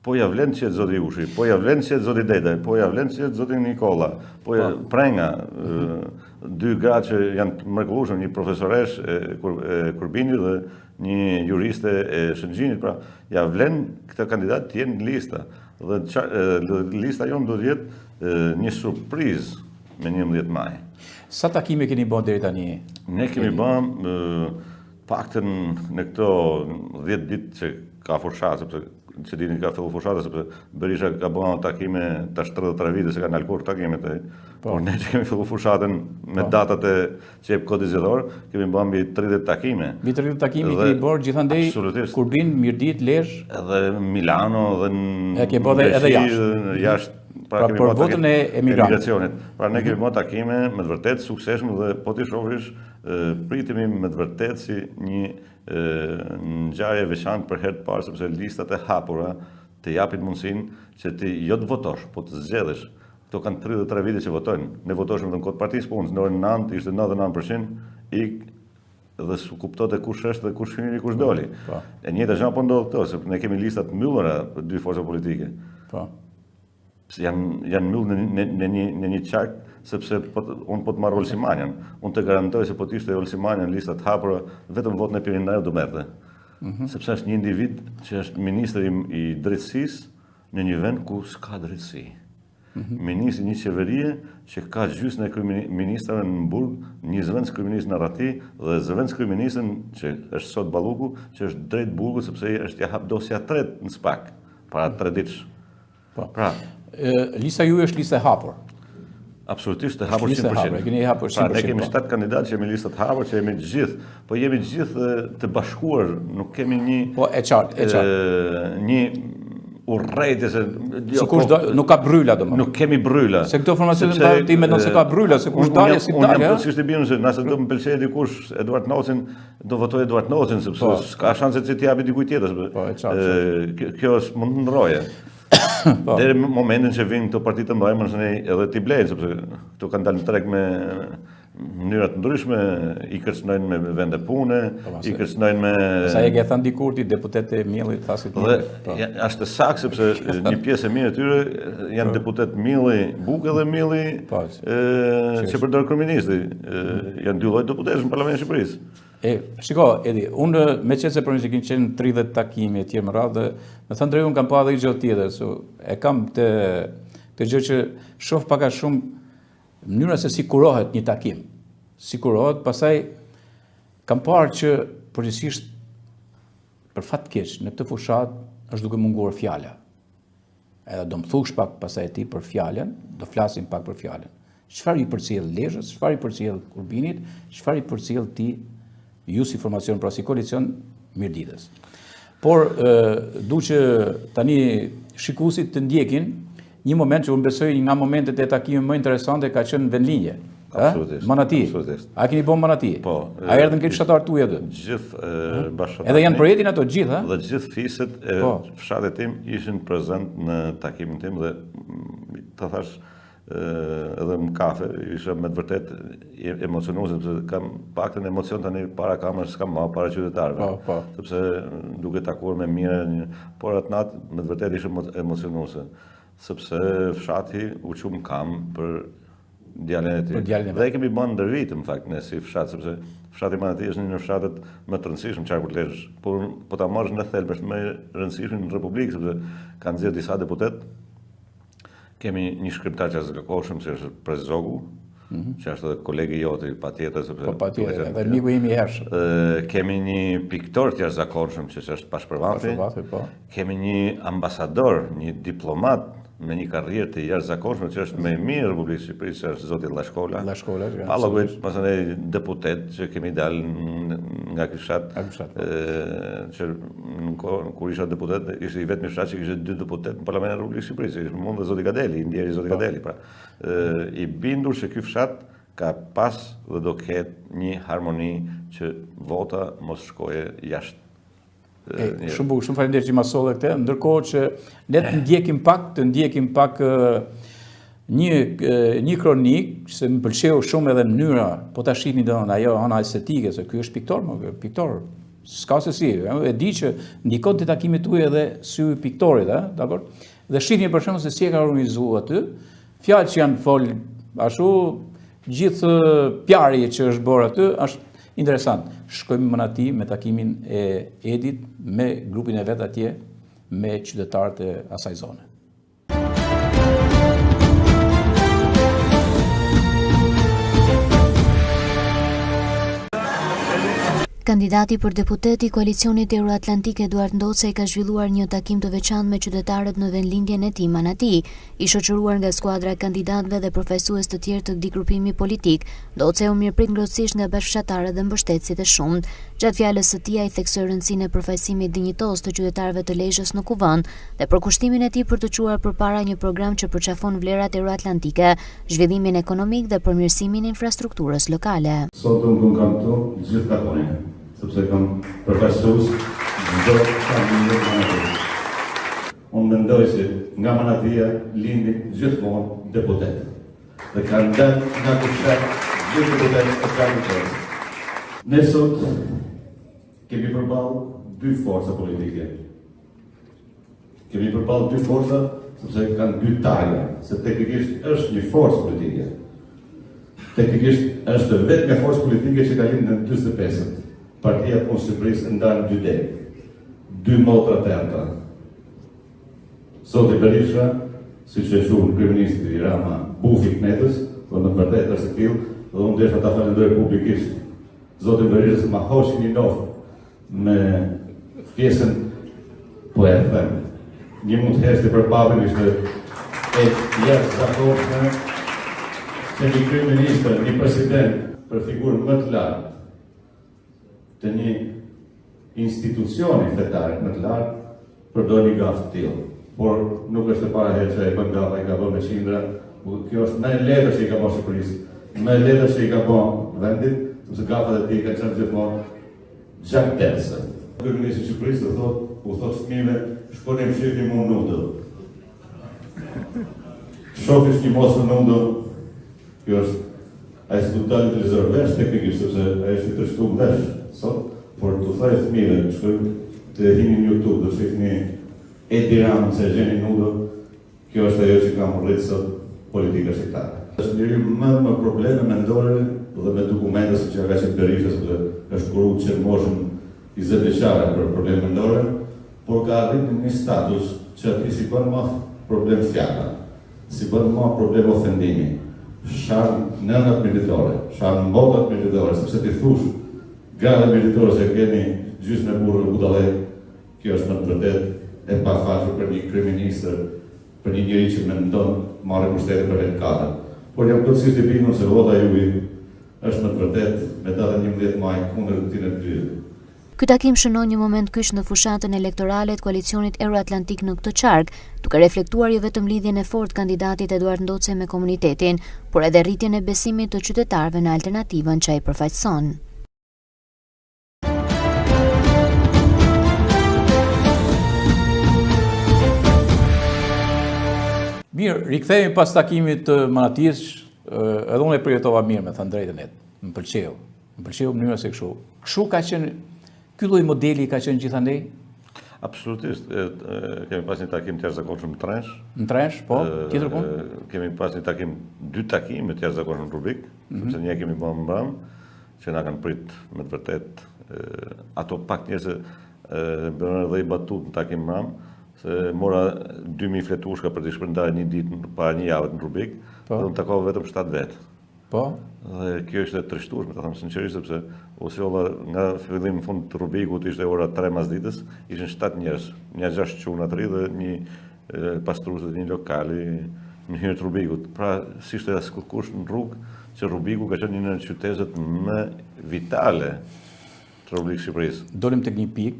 Po ja vlen që zoti Ushi, po ja vlen që zoti Deda, po ja vlen që zoti Nikolla, po ja Prenga, dy gra që janë të mrekullueshëm, një profesoresh e Kurbinit dhe një juriste e Shëngjinit, pra ja vlen këta kandidat të jenë në lista. Dhe lista jonë do të jetë një surprizë me 11 maj. Sa takime keni bën deri tani? Ne kemi bën paktën në këto 10 ditë që ka fushat, sepse që dini ka fillu fushata, sepse Berisha ka bënë takime tash 33 vite se kanë alkur takimet e. Por ne që kemi fillu fushatën me datat e që jep kodi zgjedhor, kemi bërë mbi 30 takime. Mbi 30 takime kemi bërë gjithandej Kurbin, Mirdit, Lezhë, edhe Milano dhe e ke bërë edhe jashtë. Pra për votën e emigracionit. Pra ne kemi bërë takime me të vërtet suksesshme dhe po t'i shohësh pritemi me të vërtet si një ngjarje veçantë për herë të parë, sepse listat e hapura të japin mundësinë që ti jo të votosh, po të zgjedhësh. Këto kanë 33 vite që votojnë. Ne votoshëm në kod partisë punës, në orën 9 ishte 99% dhe s'u kuptonte kush është dhe kush hyri, kush doli. E njëjta gjë po ndodh këto, sepse ne kemi lista të mbyllura për dy forca politike. Janë mbyllur në një çak, sepse unë po të marr Olsimanjan. Unë të garantoj se po të ishte Olsimanjan listat hapura, vetëm votën e Pirinajut do merrte. Sepse është një individ që është ministri i drejtësisë në një vend ku s'ka drejtësi. Ministri një qeverie që ka gjysmën e kryeministrave në Burg, një zëvendës kryeminist në Rati dhe zëvendës kryeministën që është sot Balluku, që është drejt Burgut sepse është ja hap dosja 3 në SPAK para 3 ditësh. Pra, lista juaj është listë e hapur. Absolutisht e hapur 100%. Pra, ne kemi 7 kandidatë që jemi listat të hapur, që jemi të gjithë, po jemi të gjithë të bashkuar, nuk kemi një po e qartë. Një urrejtje se nuk ka bryla domosdoshmë. Nuk kemi bryla. Se këto informacione ti mendon se ka bryla, se kush dalë si dalë. Unë plotësisht e biem se nëse do më pëlqej dikush Eduard Nocin, do votoj Eduard Nocin sepse s'ka shanse që t'i japi dikujt tjetër. Po e qartë. Kjo është mund të ndroje. Deri në momentin që vinë këto parti të mëdha, më edhe t'i blejnë, sepse këto kanë dalë në treg me mënyra të ndryshme, i kërcënojnë me vende pune, i kërcënojnë me... Sa e ke thënë dikur ti deputet e Millit, thasit Millit. Është saktë sepse një pjesë e mirë e tyre janë deputet Milli, Bukë dhe Milli, që përdor kryeministi. Janë dy lloj deputetësh në Parlamentin e Shqipërisë. Shiko, Edi, unë me qenë se për që kinë qenë 30 takime e tjerë më radhë, me thënë drejtë unë kam pa edhe i gjë tjetër, e kam të gjë që shoh pak a shumë mënyra se si kurohet një takim. Si kurohet, pastaj kam parë që përgjithsisht për fat keq në këtë fushat është duke munguar fjala. Edhe do më thush pak pastaj ti për fjalën, do flasim pak për fjalën. Çfarë i përcjell Lezhës, çfarë i përcjell Kurbinit, çfarë i përcjell ti ju si formacion pra si koalicion Mirditës. Por duke tani shikuesit të ndjekin një moment që unë besoj nga momentet e takimit më interesante ka qenë vendlinje. Manati. A keni bën Manati? Po. A erdhën këtë fshatar tuaj aty? Gjithë bashkëtarët. Edhe janë projektin ato gjithë, Dhe gjithë fiset e fshatit tim ishin prezent në takimin tim dhe të thash edhe në kafe, isha me të vërtet emocionuar sepse kam paktën emocion tani para kamerës, s'kam më para qytetarëve. Sepse duke takuar me mirë, por atë natë me të vërtet isha emocionuar. Sepse fshati u qumë kam për djalin e tij. Dhe e kemi bën ndër vit, në fakt, ne si fshat, sepse fshati Manati është një nga fshatet më të rëndësishëm qarku të Lezhës. Por po ta marrësh në thelb është më rëndësishëm në Republikë, sepse kanë nxjerrë disa deputet. Kemi një shkriptar që është zakonshëm, që është Pres Zogu, që është edhe kolegi joti, patjetër, sepse patjetër, edhe miku im i hershëm. Kemi një piktor që është zakonshëm, që është Pashpërvati. Kemi një ambasador, një diplomat me një karrierë të jashtëzakonshme që është më i mirë në Republikën e Shqipërisë, që është zoti Llashkola. Palloguet, pastaj deputet që kemi dalë nga ky fshat, që kur isha deputet, ishte i vetmi fshat që kishte 2 deputet në Parlamentin e Republikës së Shqipërisë, ishte mund dhe zoti Gadeli, i ndjeri zoti Gadeli, pra. I bindur se ky fshat ka pas dhe do ketë një harmoni që vota mos shkoje jashtë. Shumë faleminderit që ma solle këtë, ndërkohë që ne të ndjekim pak një kronik që më pëlqeu shumë edhe mënyra, po ta shihni domethënë ajo ana estetike, se ky është piktor, s'ka se si, e di që ndikon te takimit tuaj edhe sy i piktorit, dakor? Dhe shihni për shembull se si e ka organizuar aty, fjalë që janë fol ashtu, gjithë pjarje që është bërë aty, është interesant. Shkojmë më Manati me takimin e Edit, me grupin e vet atje, me qytetarët e asaj zone. Kandidati për deputet i koalicionit Euroatlantik Eduard Ndocej ka zhvilluar një takim të veçantë me qytetarët në vendlindjen e tij Manati, i shoqëruar nga skuadra e kandidatëve dhe përfaqësues të tjerë të këtij grupimi politik. Ndocej u mirëprit ngrohtësisht nga bashkëshatarët dhe mbështetësit e shumt. Gjatë fjalës së tij ai theksoi rëndësinë e përfaqësimit dinjitos të qytetarëve të Lezhës në kuvend dhe për kushtimin e tij për të çuar përpara një program që përqafon vlerat euroatlantike, zhvillimin ekonomik dhe përmirësimin e infrastrukturës lokale. Sot unë kam këtu gjithë katolikë, sepse kam përfaqësues çdo familje Manatia. Unë mendoj se nga Manatia lindin gjithmonë deputet. Dhe kanë dalë nga kushtet gjithë deputet e kanë. Ne sot kemi përballë dy forca politike. Kemi përballë dy forca sepse kanë dy targa, se teknikisht është një forcë politike. Teknikisht është vetëm një forcë politike që ka lindur në 45-ën. Partia Punë Shqipërisë ndanë dy deg, dy motra të erta. Zoti Berisha, siç e quajnë kryeministri Rama, bufi i knetës, do në vërtetë është e tillë, dhe unë desha ta falenderoj publikisht Zotin Berisha se ma hoqi një loftë me pjesën, po e them, një mund të heshti për papën ishte e jashtëzakonshme se një kryeministër, një president për figurën më të lartë të një institucioni fetar më të lartë përdor një gafë të tillë. Por nuk është e para herë që ai bën gafë, ai ka bën me qindra. Kjo është më e lehtë që i ka bën Shqipërisë, më e lehtë që i ka bën vendit, sepse gafat e tij kanë qenë gjithmonë gjaktese. Kryeministri i Shqipërisë u thot fëmijëve, shkoni më shihni mua nudë. Shofish një mos në nudë, kjo është ai s'u dalë televizor vesh teknikisht sepse ai është i trashëguar vesh sot, por tu thaj fëmijëve, shkojnë të hini në YouTube, do shihni Edi Ramën se gjeni nudo, kjo është ajo që kam rritë sot politika shqiptare. Është njëri më probleme mendore dhe me dokumente si që ka qenë Berisha, sepse është kuru që moshën 20 vjeçare për probleme mendore, por ka arritur një status që ati si bën më problem fjala, si bën më problem ofendimi, sharnë nënat militore, sharnë mbotat militore, sepse ti thush grave militore se keni gjysmë e burrë budallë, kjo është në të vërtetë e pafashur për një kryeministër, për një njeri që mendon marrë pushtetin për vetë katër. Por jam plotësisht i bindur se vota juaj është në të vërtetë me datën 11 maj kundër këtij ndërtyrë. Ky takim shënon një moment kyç në fushatën elektorale të koalicionit Euroatlantik në këtë qark, duke reflektuar jo vetëm lidhjen e fortë kandidatit Eduard Ndocej me komunitetin, por edhe rritjen e besimit të qytetarëve në alternativën që ai përfaqëson. Mirë, rikthehemi pas takimit të Manatis, edhe unë e përjetova mirë, me thënë drejtën e, më pëlqeu mënyra se kështu. Kështu ka qenë, ky lloj modeli ka qenë gjithandej? Absolutisht, kemi pas një takim të jashtëzakonshëm në Trench. Në Trench, po, tjetër punë? Kemi pas dy takime të jashtëzakonshëm në Rubik, sepse një kemi bërë në Bram, që na kanë prit me të vërtet, ato pak njerëz bërën edhe i batut në takim Bram, se mora 2000 fletushka për të shpërndarë një ditë para një javë në Rubik, dhe unë takova vetëm 7 vetë. Po. Dhe kjo ishte trishtueshme, të them sinqerisht, sepse u sjolla nga fillimi në fund të Rubikut, ishte ora 3 masditës, ishin 7 njerëz, një 6 çuna të ri dhe një pastruese të një lokali në hyrje të Rubikut. Pra, si ishte askush në rrugë, që Rubiku ka qenë një në qytetet më vitale të Republikës Shqipërisë. Dolim tek një pikë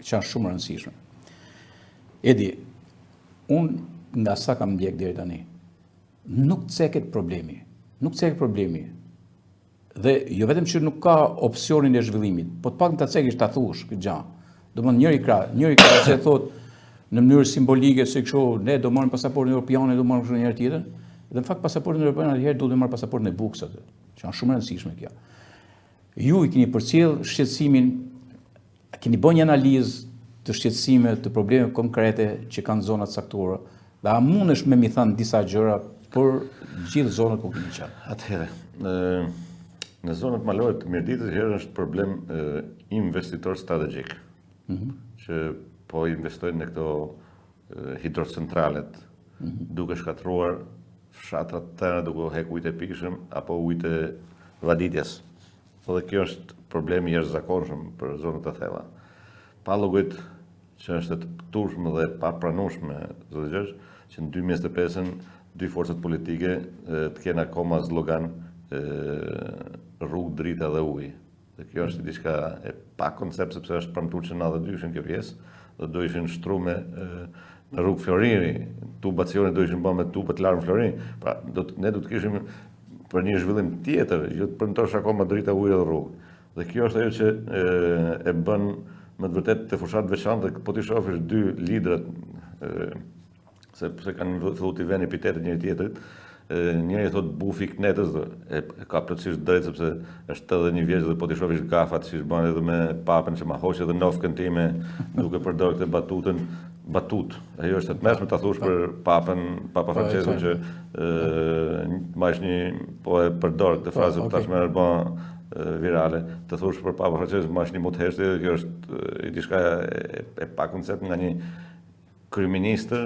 që është shumë e rëndësishme. Edi, unë nga sa kam ndjek deri tani, nuk ceket problemi. Dhe jo vetëm që nuk ka opsionin e zhvillimit, po të pak në të cekish të thush këtë gjanë. Do më njëri krah që thot në mënyrë simbolike se kështu ne do marrim pasaportin europiane, do marrim kështu njëherë tjetër, dhe në fakt pasaportin europian atëherë duhet të marr pasaportin e buksat, që janë shumë e rëndësishme kjo. Ju i keni përcjell shqetësimin, keni bërë një analizë të shqetësime, të probleme konkrete që kanë zonat saktuara, dhe a mundesh me mi thënë disa gjëra për gjithë zonat ku keni qenë? Atëherë, në zonat malore të Mirditës herë është problem investitor strategjik, që po investojnë në këto hidrocentralet, duke shkatruar fshatrat tëra, duke heq ujtë e pikshëm apo ujtë e vaditjes. Dhe kjo është problemi i jashtëzakonshëm për zonat e thella. Pa llogojt që është e turshme dhe pa pranueshme zotë Gjergj, që në 2025-ën dy forcat politike të kenë akoma zlogan rrugë, drita dhe ujë. Dhe kjo është diçka e pa koncept sepse është premtuar që 92-shën kjo pjesë dhe do ishin shtrume në rrugë Floriri, tubacione do ishin bërë me tuba të larmë Floriri. Pra ne do të kishim për një zhvillim tjetër, jo të premtosh akoma drita, ujë dhe rrugë. Dhe kjo është ajo që e bën me të vërtet të fushat veçantë, dhe po t'i shohësh dy liderët sepse kanë filluar të vënë epitetet njëri tjetrit. Njëri thot bufi knetës dhe e ka plotësisht drejt sepse është 81 vjeç dhe po t'i shohësh gafat si bën edhe me papën që ma hoqë edhe nofkën time duke përdorur këtë batutën. Batut. Ajo është të mëshme ta thush për Papa Franceskun që mash një po e përdor këtë frazë tashmë është bën virale. Të thush për Papa Franceskun mash një muteshti, kjo është diçka e pa koncept nga një kryeministër,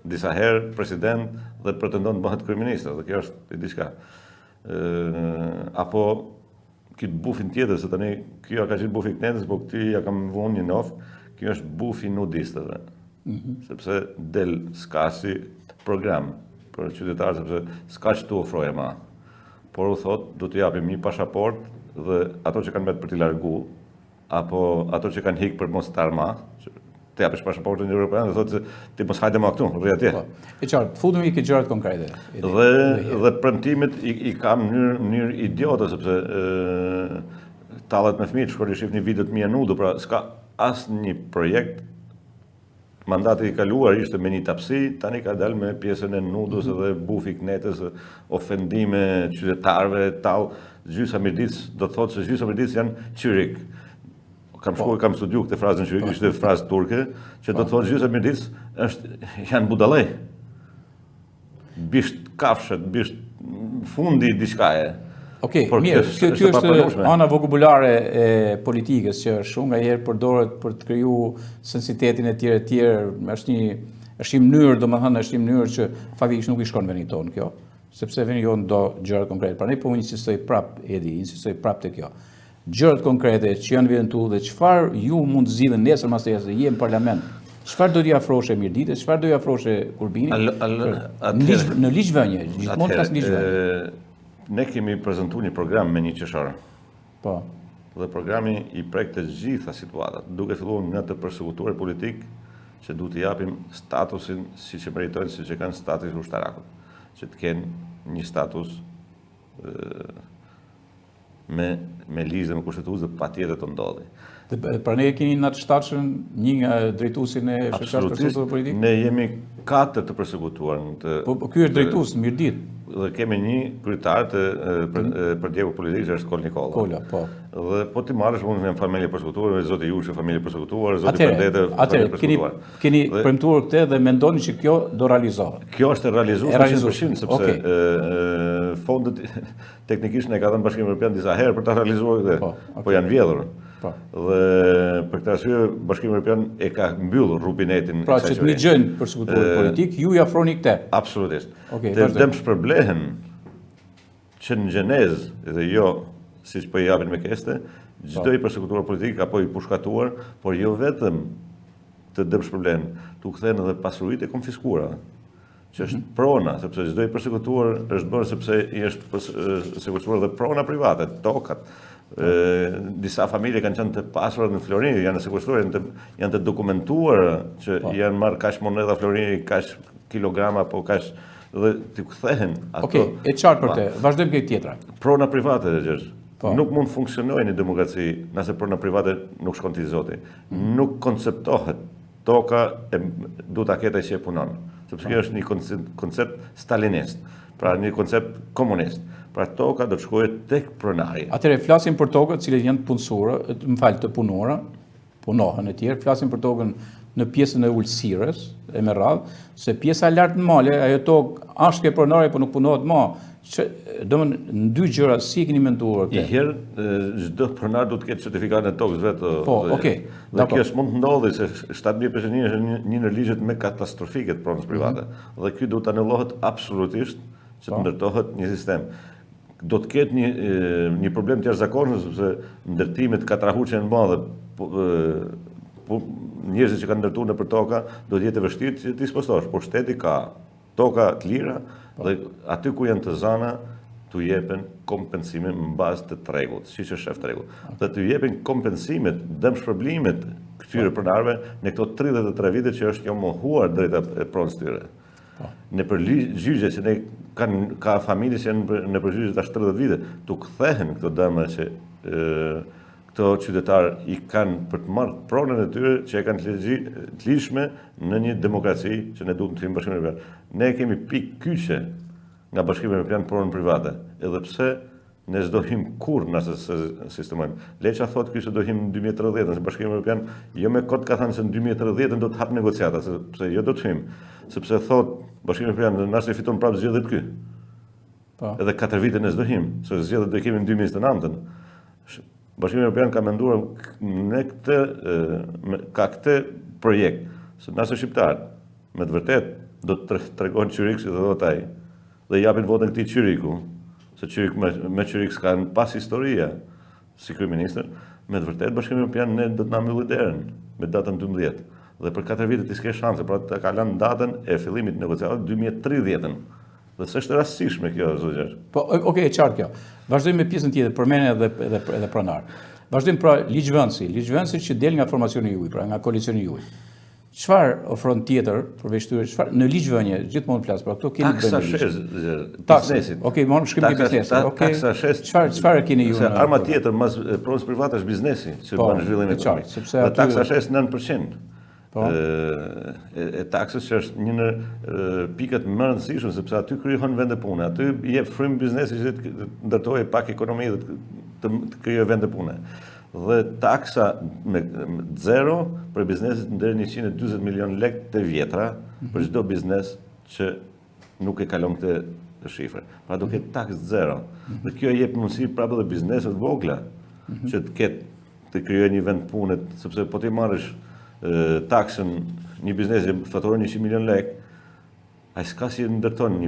disa herë president dhe pretendon të bëhet kryeministër, dhe kjo është diçka. Apo këtë bufin tjetër, se tani kjo ka qenë bufi knetës, po këty ja kam vënë një nof. Kjo është bufi nudistëve, sepse del s'ka si program për qytetarë, sepse s'ka që tu ofroje ma. Por u thot, do të japim një pashaport dhe ato që kanë vetë për t'i largu, apo ato që kanë hikë për mos të arma, të japish pashaportën në European dhe thot se ti mos hajde ma këtu, rrëja tje. E qartë, futemi i këtë gjërat konkrete. Dhe premtimet i kam në mënyrë idiote, sepse tallet me fëmijë, shkoj shif një video të mia nudo, pra s'ka asë një projekt. Mandati i kaluar ishte me një tapsi, tani ka dalë me pjesën e nudës dhe bufi knetës, ofendime qytetarëve, tal, gjysa Mirdis, do të thotë se gjysa Mirdis janë qyrik. Kam shkuar, kam studiu këtë frazën qyrik, ishte frazë turke, që do të thotë gjysa Mirdis janë budallej. Bisht kafshët, bisht fundi diçkaje. Okej, mirë, kjo është ana vokabulare e politikës që shumë nga herë përdoret për të kriju sensitetin e tjerë, është një mënyrë, domethënë është një mënyrë që faktikisht nuk i shkon vendit tonë kjo, sepse vendi jonë do gjëra konkrete. Prandaj po insistoj prapë, Edi, insistoj prapë te kjo. Gjërat konkrete që janë vendin tu dhe çfarë ju mund të zgjidhni nesër mas nesër je në parlament. Çfarë do t'i afroshe Mirditës, çfarë do t'i afroshe Kurbinit? Në ligjvënie, gjithmonë pas ligjvënie. Ne kemi prezentuar një program me një qeshor. Po. Dhe programi i prek të gjitha situatat, duke filluar nga të përsekutuar politik, që duhet t'i japim statusin siç e meritojnë, siç e kanë statusin ushtarakut, që të kenë një status me ligjë dhe me kushtetues dhe patjetër të ndodhi. Pra ne keni në atë shtatshëm një nga drejtuesin e shoqërisë përsekutuar politik? Ne jemi 4 të përsekutuar. Po ky është drejtues Mirdit. Dhe kemi një kryetar për djegur politik që është Kol Nikola. Kola, po. Dhe po ti marrësh mund në familje përsekutuar, zoti Jushi familje përsekutuar, zoti Pendete familje përsekutuar. Keni premtuar këtë dhe mendoni që kjo do realizohet. Kjo është e realizuar 100% sepse fondet teknikisht ne ka dhënë Bashkimi Evropian disa herë për ta realizuar këtë, po janë vjedhur. Dhe për këtë arsye Bashkimi Evropian e ka mbyllur rubinetin. Pra që të migjojnë përsekutuar politik, ju i afroni këtë. Absolutisht. Të dëm shpërblehen që në gjenezë dhe jo siç po i japin me keste, çdo i përsekutuar politik apo i pushkatuar, por jo vetëm të dëm shpërblehen, tu kthehen edhe pasuritë e konfiskuara, që është prona, sepse çdo i përsekutuar është bërë sepse i është përsekutuar dhe prona private, tokat. Disa familje kanë qenë të pasura në Florinë, janë sekuestruar, janë të dokumentuar që janë marrë kaq monedha Florinë, kaq kilograma apo kaq dhe t'i kthehen ato. Okej, e qartë për te. Vazhdojmë këtë tjetra. Prona private, Gjergj. Nuk mund funksionojë një demokraci nëse prona private nuk shkon te Zoti. Nuk konceptohet. Toka duhet ta ketë ai që punon. Sepse kjo është një koncept stalinist, pra një koncept komunist. Pra toka do të shkojë tek pronari. Atëherë flasim për tokët, cilët janë të punësura, të punora, punohen e tjerë, flasim për tokën në pjesën e ulësirës, e me radhë, se pjesa lartë në male, ajo tokë ashtë ke pronari, po nuk punohet ma. Domthon në dy gjëra si keni menduar këtë? Një herë çdo pronar duhet të ketë certifikatin e tokës vetë. Po, okay. Dhe kjo s'mund të ndodhi se 70% është një në ligjet më katastrofike të pronës private. Dhe ky duhet të anullohet absolutisht që të ndërtohet një sistem. do të ketë një problem të jashtëzakonshëm sepse ndërtimet katrahuçe në madhe, njerëzit që kanë ndërtuar nëpër toka do të jetë e vështirë që ti spostosh, por shteti ka toka të lira dhe aty ku janë të zana t'u jepen kompensime në bazë të tregut, siç është shef tregu. Dhe t'u jepen kompensimet, dëmshpërblimet këtyre pronarëve në këto 33 vite që është kjo mohuar drejta e pronës tyre. Në përgjigje që ne ka familje që janë në përgjigje tash 30 vite, t'u kthehen këto dëme që këto qytetarë i kanë për të marrë pronën e tyre që e kanë të lishme në një demokraci që ne duhet të themi Bashkimin Evropian. Ne kemi pikë kyçe nga Bashkimi Evropian pronën private, edhe pse ne s'do him kurrë në atë sistemojmë. Leça thotë ky se do him në 2030, se Bashkimi Evropian jo me kot ka thënë se në 2030 do të hap negociata, sepse jo do të him, sepse thotë Bashkimi Evropian nëse fiton prapë zgjedhjet ky. Edhe 4 vite ne s'do him, se zgjedhjet do i kemi në 2029. Bashkimi Evropian ka menduar në ka këtë projekt, se nëse shqiptarët me të vërtet do të tregojnë qyrik si të thotë ai, dhe japin votën këtij qyriku, se qyrik me qyrik s'kan pas historia si kryeministër, me të vërtet Bashkimi Evropian ne do të na mbylli derën me datën 12. Dhe për 4 vite ti s'ke shanse, pra të ka lënë datën e fillimit të negociatave 2030. Dhe s'është rastësishme kjo zotëgjesh. Po, okay, e qartë kjo. Vazhdojmë me pjesën tjetër, përmendje edhe pronar. Vazhdojmë pra ligjvënësi që del nga formacioni juaj, pra nga koalicioni juaj. Çfarë ofron tjetër përveç tyre? Çfarë në ligjvënie gjithmonë flas, pra këto keni taksa shes biznesit. Okej, morëm shkrim të biznesit. Okej. Taksa shes. Çfarë keni ju? Se arma tjetër mas pronës private është biznesi që bën zhvillim ekonomik. Sepse taksa shes 9%. E taksës që është një në pikat më rëndësishme, sepse aty krijohen vende pune, aty jep frymë biznesi që të ndërtojë pak ekonomi dhe të krijojë vende pune. Dhe taksa me zero për biznesit deri në 140 milion lekë të vjetra për çdo biznes që nuk e kalon këtë shifër. Pra do ketë taksë zero. Dhe kjo jep mundësi prapë dhe bizneset vogla që të krijojë një vend pune, sepse po ti marrësh taksën një biznes që faturon 100 milion lekë, ai s'ka si ndërton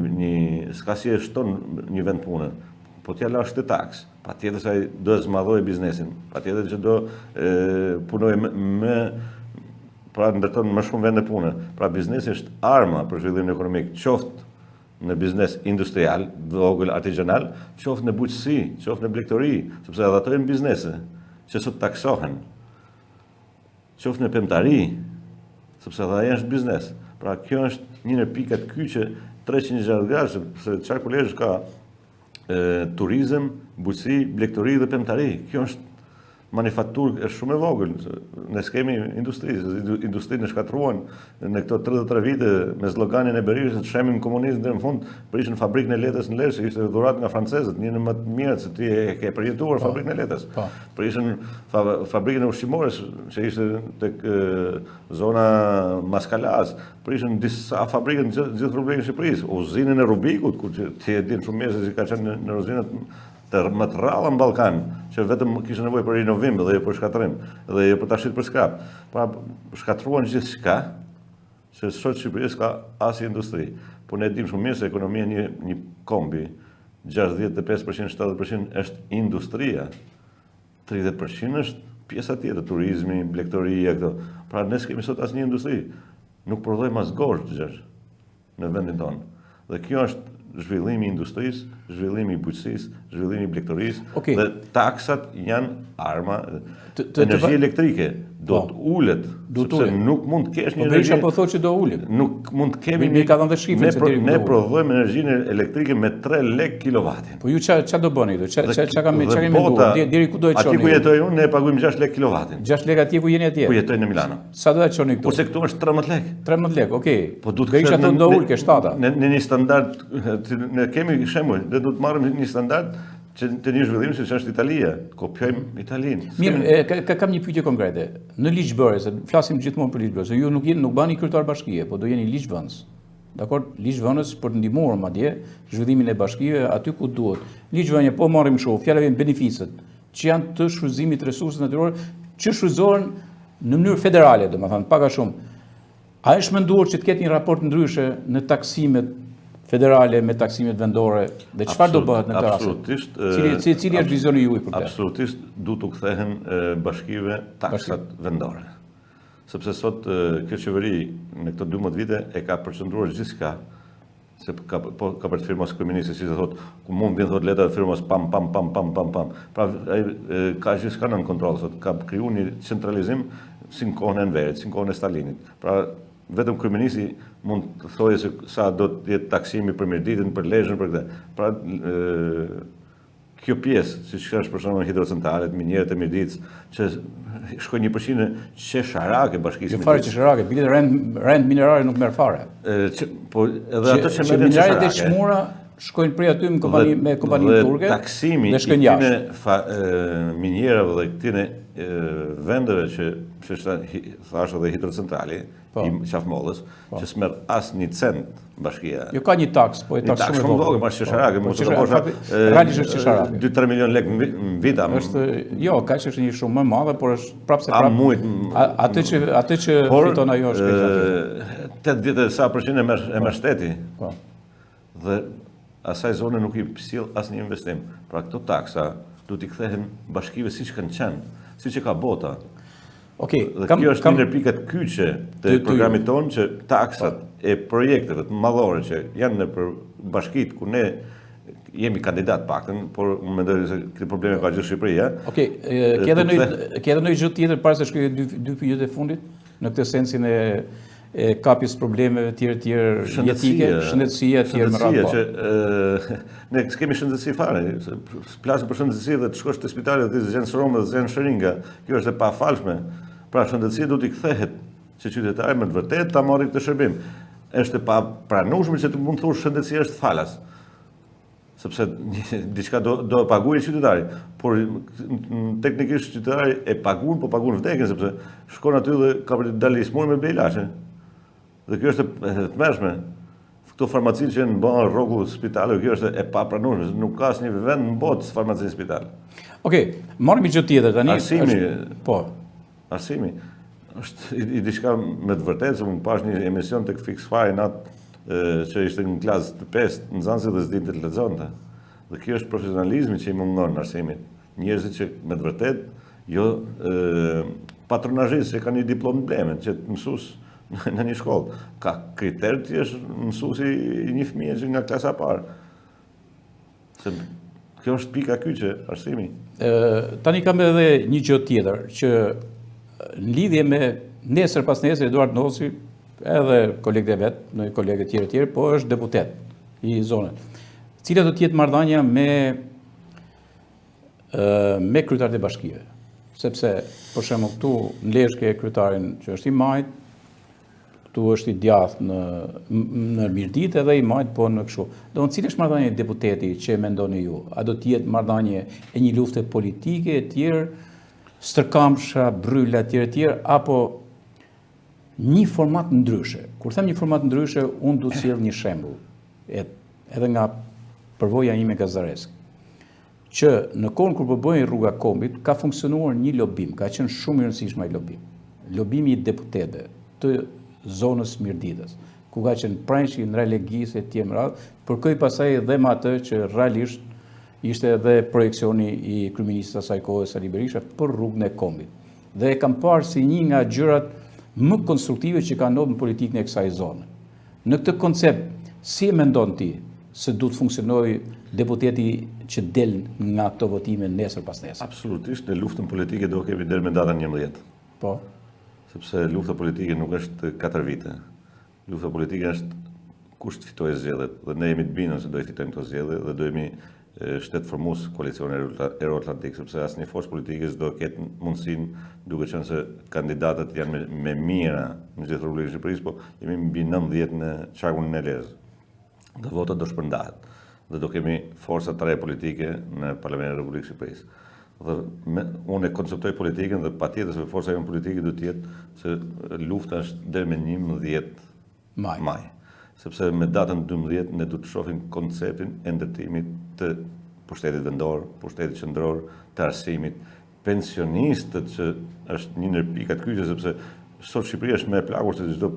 s'ka si e shton një vend pune. Po t'ja lash të taksë, patjetër se ai do zmadhojë biznesin, patjetër që do punojë pra ndërton më shumë vende pune. Pra biznesi është arma për zhvillimin ekonomik, qoftë në biznes industrial, vogël, artizanal, qoftë në bujqësi, qoftë në blegtori, sepse edhe ato janë biznese që sot taksohen. Qoftë në pemtari, sepse edhe ajo është biznes. Pra kjo është një në pikat kyçe 360 gradë, sepse Çarkullesh ka turizëm, bujqësi, blegtori dhe pemtari. Kjo është manifaturë është shumë e vogël. Ne s'kemi industri, industrinë e shkatruan në këto 33 vite me sloganin e Berishës të shemim komunizëm deri në fund, prishën fabrikën e letës në Lezhë, ishte dhuratë nga francezët, një në më të mirët se ti e ke përjetuar fabrikën e letës. Prishën fabrikën e ushqimores që ishte tek zona Maskalaz, prishën disa fabrikën gjithë rrugën e Shqipërisë, uzinën e Rubikut, ku ti e din shumë mirë se si ka qenë në uzinat më të rralla në Ballkan, që vetëm kishte nevojë për rinovim dhe jo për shkatrim, dhe jo për ta shitur për skrap. Pra shkatruan gjithçka, se sot Shqipëria ka asnjë industri. Po ne dim shumë mirë se ekonomia një kombi 65%, 70% është industria. 30% është pjesa tjetër, turizmi, blegtoria këto. Pra ne s'kemi sot asnjë industri. Nuk prodhojmë as gozhë në vendin tonë. Dhe kjo është zhvillimi i industrisë, zhvillimi i bujqësisë, zhvillimi i blegtorisë, dhe taksat janë arma. Energji elektrike do të ulet, sepse nuk mund të kesh një energji. Berisha po thotë që do ulet. Nuk mund të kemi. Ne ka dhënë shifrën se deri ne prodhojmë energjinë elektrike me 3 lekë kilovatin. Po ju ç'a do bëni këtu? Ç'a kemi menduar? Deri ku do e çoni? Aty ku jetoj unë ne pagojmë 6 lekë kilovatin. 6 lekë atje ku jeni atje? Ku jetoj në Milano. Sa do ta çoni këtu? Po se këtu është 13 lekë. 13 lekë, okay. Po duhet Berisha thonë do ul ke shtata. Në një standard, ne kemi shembull, ne duhet marrim një standard që të një zhvillim që është Italia, kopjojmë Italinë. Mirë, kam një pyetje konkrete. Në ligjbërje, se flasim gjithmonë për ligjbërje, se ju nuk bani kryetar bashkie, po do jeni ligjvënës. Dakor, ligjvënës për të ndihmuar madje zhvillimin e bashkive aty ku duhet. Ligjvënia po marrim kështu, fjalave janë beneficet, që janë të shfrytëzimit të resurseve natyrore, që shfrytëzohen në mënyrë federale, domethënë pak a shumë. A është menduar që të ketë një raport ndryshe në taksimet federale me taksimet vendore dhe çfarë do bëhet në këtë rast? Absolutisht. Cili është vizioni juaj për këtë? Absolutisht du të kthehen bashkive taksat vendore. Sepse sot kjo qeveri në këto 12 vite e ka përqendruar gjithçka. Se ka për të firmos kryeministri, si të thotë, ku mund vjen thotë leta e firmos pam. Pra ka gjithçka nën kontroll, sot ka krijuar një centralizim si në kohën e Enverit, si në kohën e Stalinit. Pra vetëm kryeministri mund të thojë se sa do të jetë taksimi për mirditën, për lezhën, për këtë. Pra kjo pjesë, siç është për shembull hidrocentralet, minierët e mirditës, që shkojnë 1% qesharake bashkisë. Jo fare qesharake, bilet rend minerale nuk merr fare. Po edhe ato që merren mineralet e çmura shkojnë prej aty me kompaninë turke. Taksimi i këtyre minierave dhe këtyre vendeve që thashë dhe hidrocentrali, i qafmollës, që s'merr asnjë cent bashkia. Jo ka një taks, po e taks shumë e vogël, mas qesharake, realisht është qesharake. 2-3 milion lekë në vit. Jo, kaq është një shumë më e madhe, por është prapse atë që fiton ajo është 80 sa përqind e merr shteti. Po. Dhe asaj zone nuk i sjell asnjë investim. Pra këto taksa duhet i kthehen bashkive siç kanë qenë, siç e ka bota. Okej, kjo është një pikat kyçe të programit tonë që taksat e projekteve të madhore që janë në për bashkitë ku ne jemi kandidat paktën, por unë mendoj se këtë probleme ka gjithë Shqipëria. Okej, ke edhe ndonjë gjë tjetër para se shkoj dy pyetjet e fundit në këtë sensin e kapjes problemeve të tjera jetike, shëndetësia e tjera me radhë. Që ne kemi shëndetësi fare, plasën për shëndetësi dhe të shkosh te spitali dhe të zgjen serum dhe të zgjen shëringa, kjo është e pafalshme. Pra shëndetësia duhet i kthehet që qytetari me të vërtetë ta marrë këtë shërbim. Është e papranueshme që të mund të thush shëndetësia është falas. Sepse diçka do paguajë qytetari, por teknikisht qytetari e paguan, po paguan vdekjen sepse shkon aty dhe ka për të dalë smur me ilaçe. Dhe kjo është e tmerrshme. Këto farmacinë që në bën rrogu spitale, kjo është e papranueshme, nuk ka asnjë vend në botë farmacinë spitale. Okej, marrim një gjë tjetër tani. Po. Arsimi është i diçka me të vërtetë, se unë pash një emision tek Fix Fire natë që ishte në klasë të 5 në Nxansi dhe s'dinte të lexonte. Dhe kjo është profesionalizmi që i mungon Arsimit. Njerëzit që me të vërtetë jo patronazhistë që kanë një diplomë bleme, që mësues në një shkollë. Ka kriter të jesh mësuesi i një fëmije që nga klasa e parë. Se kjo është pika kyçe, Arsimi. Tani kam edhe një gjë tjetër që në lidhje me nesër pas nesër Eduard Nosi, edhe kolegët e vet, në kolegë tjerë, po është deputet i zonës. Cila do të jetë marrëdhënia me kryetarët e bashkive? Sepse për shembull këtu në Lezhë ke kryetarin që është i Majt, këtu është i djathtë në Mirdit edhe i Majt po në kështu. Domethënë cila është marrëdhënia e deputeti që mendoni ju? A do të jetë marrëdhënie e një lufte politike e tjerë, stërkamsha, bryla etj, apo një format ndryshe? Kur them një format ndryshe, unë du të sjell një shembull, edhe nga përvoja ime gazaresk, që në kohën kur po bëhej rruga Kombit, ka funksionuar një lobim, ka qenë shumë i rëndësishëm ai lobim. Lobimi i deputetëve të zonës Mirditës, ku ka qenë Pranshi, Ndralegis e tjerë më radhë, përkoj pasaj edhe me atë që realisht ishte edhe projekcioni i kryeministit asaj kohe Sali Berisha për rrugën e Kombit. Dhe e kam parë si një nga gjërat më konstruktive që ka ndodhur në politikën e kësaj zone. Në këtë koncept, si e mendon ti se du të funksionojë deputeti që del nga këto votime nesër pas nesër? Absolutisht, në luftën politike do kemi deri me datën 11. Po. Sepse lufta politike nuk është 4 vite. Lufta politike është kush të fitojë zgjedhjet, dhe ne jemi të bindur se do i fitojmë këto zgjedhje dhe do jemi shtet formues koalicioni Euro-Atlantik, sepse asnjë forcë politike s'do ketë mundësinë, duke qenë se kandidatët janë me mira në gjithë Republikën e Shqipërisë, po jemi mbi 90 në qarkullin e Lezhë. Dhe votat do shpërndahet. Dhe do kemi forca të reja politike në Parlamentin e Republikës së Shqipërisë. Dhe unë e konceptoj politikën dhe patjetër se forca jonë politike do të jetë se lufta është deri me 11 maj. Sepse me datën 12 ne do të shohim konceptin e ndërtimit të pushtetit vendor, pushtetit qendror, të arsimit, pensionistët që është një ndër pikat kyçe sepse sot Shqipëria është me plagur se çdo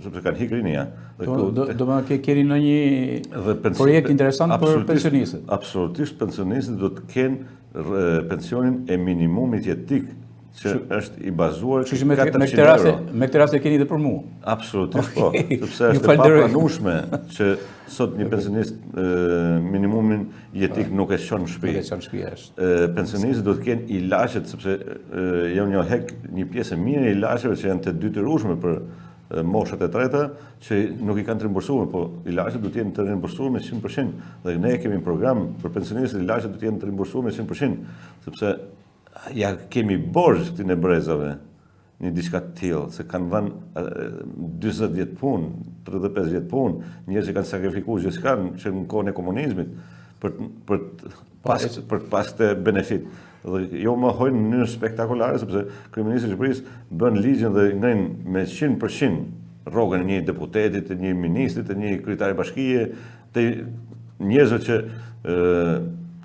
sepse kanë hik rinia. Do më keni ndonjë projekt interesant për pensionistët? Absolutisht, pensionistët do të kenë pensionin e minimumit jetik që është i bazuar që 400 euro. Me këtë rast e keni dhe për mua. Absolutisht po, sepse është e papranueshme që sot një pensionist minimumin jetik nuk e çon në shtëpi. Pensionistët do të kenë ilaçet sepse janë një pjesë e mirë e ilaçeve që janë të detyrueshme për moshat e treta që nuk i kanë të rimbursuar, po ilaçet do të jenë të rimbursuar me 100%. Dhe ne kemi një program për pensionistët, ilaçet do të jenë të rimbursuar me 100%, sepse ja kemi borxh këtij në brezave, një diçka të tillë, se kanë dhënë 40 vjet punë, 35 vjet punë, njerëz që kanë sakrifikuar gjithçka që në kohën e komunizmit për të pas të benefit. Dhe jo më hojnë në mënyrë spektakolare, sepse kryeministri i Shqipërisë bën ligjin dhe ngrin me 100% rrogën e një deputeti, të një ministri, të një kryetari bashkie, të njerëzve që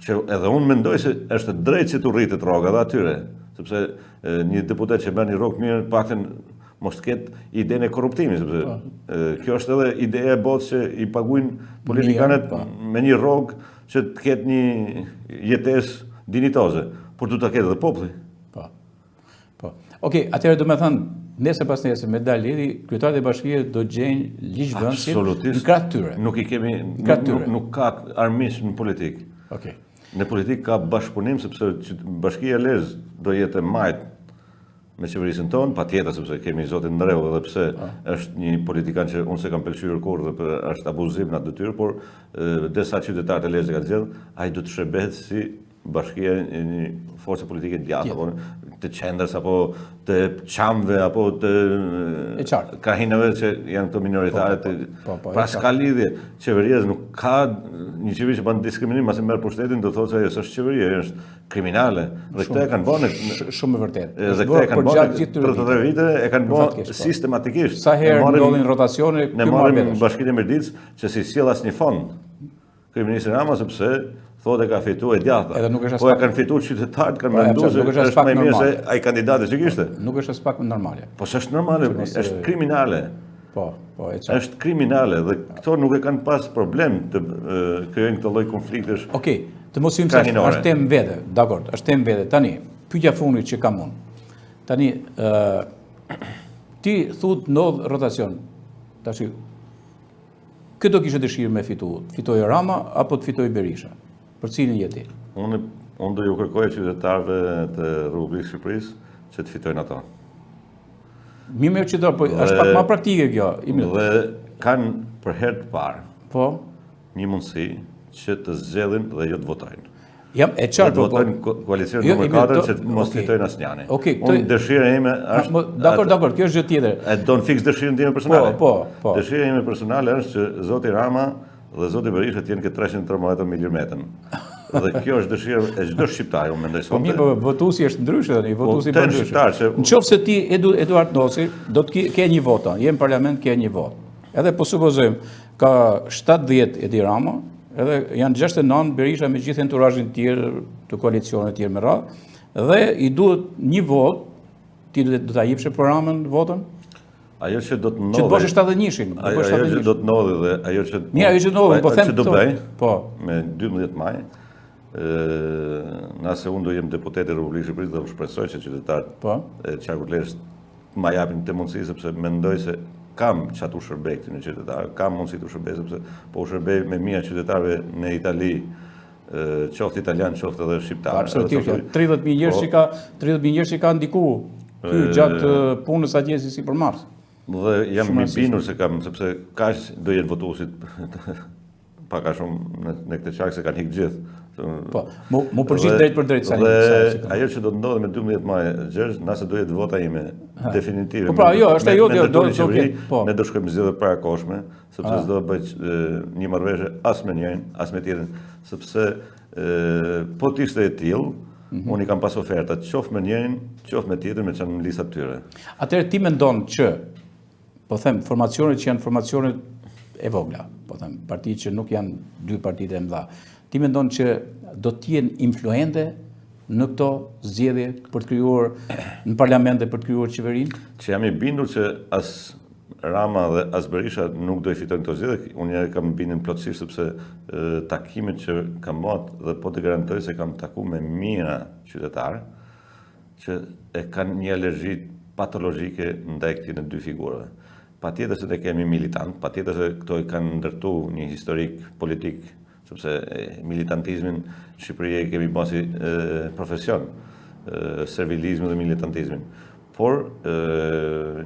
edhe unë mendoj se është drejt që të rritet rroga dhe atyre, sepse një deputet që bën një rrogë mirë, paktën mos të ketë idenë e korruptimit, sepse kjo është edhe ideja e botës që i paguajnë politikanët me një rrogë që të ketë një jetesë dinjitoze, por du ta ketë edhe populli. Po. Okej, atëherë do të thënë, nesër pas nesër me dalë lidhi, kryetarët e bashkisë do gjejnë ligjvënësin në krah tyre. Nuk i kemi, nuk ka armiqsh në politikë. Okej. Në politikë ka bashkëpunim sepse Bashkia e Lezhë do jetë majt me qeverisën tonë, patjetër sepse kemi zotin Ndreu edhe pse është një politikan që unë se kam pëlqyer kurrë dhe është abuzim në atë detyrë, por desa qytetarët e Lezhës kanë zgjedhur, ai do të shërbehet si bashkia e një force politike djathtë, apo të qendrës, apo të çamve, apo të krahinave që janë këto minoritare. Pra s'ka lidhje. Qeveria nuk ka një qeveri që bën diskriminim, pasi merr pushtetin, do thotë se ajo s'është qeveria, është kriminale. Dhe këtë e kanë bërë shumë e vërtetë. Dhe këtë e kanë bërë për 33 vite, e kanë bërë sistematikisht. Sa herë ndodhin rotacione, ne marrim Bashkinë e Mirditës që si sjell asnjë fond. Kryeministri Rama sepse thotë ka fituar e djatha. Po e kanë fituar qytetarët, kanë menduar se është më mirë se ai kandidati që kishte. Nuk është as pak normale. Po s'është normale, është kriminale. Po, e qartë. Është kriminale dhe këto nuk e kanë pas problem të krijojnë këtë lloj konfliktesh. Okej, të mos hyjmë se është temë vete, dakord, është temë vete. Tani, pyetja fundit që kam unë. Tani, ti thut ndodh rotacion. Tash këtë do kishe dëshirë me fitoj Rama apo të fitoj Berisha? Për cilin jeti? Unë do ju kërkoj qytetarëve të Republikës së Shqipërisë që të fitojnë ato. Mirë qytetar, po është pak më praktike kjo. Dhe kanë për herë të parë një mundësi që të zgjedhin dhe jo të votojnë. Jam e qartë, po votojnë koalicion numër 4 që mos fitojnë asnjëani. Unë dëshira ime është Dakor, kjo është gjë tjetër. E don fiks dëshirën time personale. Po. Dëshira ime personale është që zoti Rama dhe zoti Berisha të jenë këtë 313 milimetën. Dhe kjo është dëshira e çdo shqiptari, unë mendoj sonte. Po mirë, votuesi është ndryshe tani, votuesi po ndryshe. Nëse ti Eduard Noci do të ke një vot, je në parlament ke një vot. Edhe po supozojmë ka 70 Edi Rama, edhe janë 69 Berisha me gjithë enturazhin tjerë të koalicionit tjerë me radhë, dhe i duhet një vot, ti do ta jepsh programën votën? Ajo që do të ndodhi. Që të bësh 71-shin. Ajo që do të ndodhi dhe ajo që po them do bëj. Po. Me 12 maj, nëse unë do jem deputet i Republikës së Shqipërisë, do shpresoj që qytetarët e qarkullesht ma japin të mundësi, sepse mendoj se kam çatu shërbej këtu në qytetar, kam mundësi të shërbej sepse po u shërbej me mia qytetarëve në Itali, qoftë italian, qoftë edhe shqiptar. Absolutisht. 30.000 njerëz që kanë ndiku ky gjatë punës atje si për Mars. Dhe jam i bindur se kam, sepse kaq do jetë votuesit pak a shumë në këtë çak se kanë hikë gjithë. Po, mu përgjigj drejt për drejt sa. Dhe ajo që do të ndodhi me 12 maj, Gjergj, nëse do jetë vota ime definitive. Po pra, jo, është ajo do të ketë. Ne do shkojmë zgjedhje para kohshme, sepse s'do bëj një marrëveshje as me njërin, as me tjetrin, sepse po të ishte e tillë, unë i kam pas oferta, qoftë me njërin, qoftë me tjetrin, me çan listat tyre. Atëherë ti mendon që, po them, formacionet që janë formacionet e vogla, po them, partitë që nuk janë dy partitë e mëdha, ti mendon që do të jenë influente në këto zgjedhje për të krijuar në parlament dhe për të krijuar qeverinë? Që jam I bindur që as Rama dhe as Berisha nuk do I fitojnë këto zgjedhje. Unë kam bindjen plotësisht sepse takimet që kam marrë dhe po të garantoj se kam taku me mijëra qytetarë që e kanë një alergji patologjike ndaj këtyre dy figurave. Patjetër se ne kemi militant, patjetër se këto I kanë ndërtu një historik politik, sepse militantizmin në Shqipëri e kemi bërë si profesion, servilizmin dhe militantizmin. Por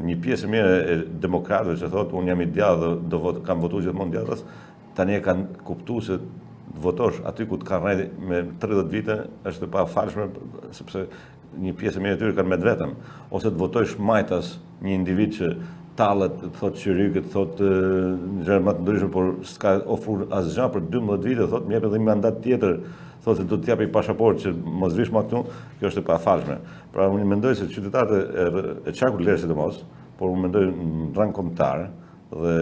një pjesë mirë e demokratëve që thotë unë jam I djallë dhe kam votu gjithmonë djallës, tani e kanë kuptuar se votosh aty ku të kanë rrejt me 30 vite është pa falshme, sepse një pjesë mirë e tyre kanë me të vetëm, ose të votojsh majtas një individ që tallet, thot qyrykët, thot gjëra më të ndryshme, por s'ka ofruar asgjë për 12 vite, thot më jep edhe një mandat tjetër, thot se do të japi pasaport që mos vish më këtu, kjo është e pafalshme. Pra unë mendoj se qytetarët e qarkut lërë sidomos, por unë mendoj në rang kombëtar dhe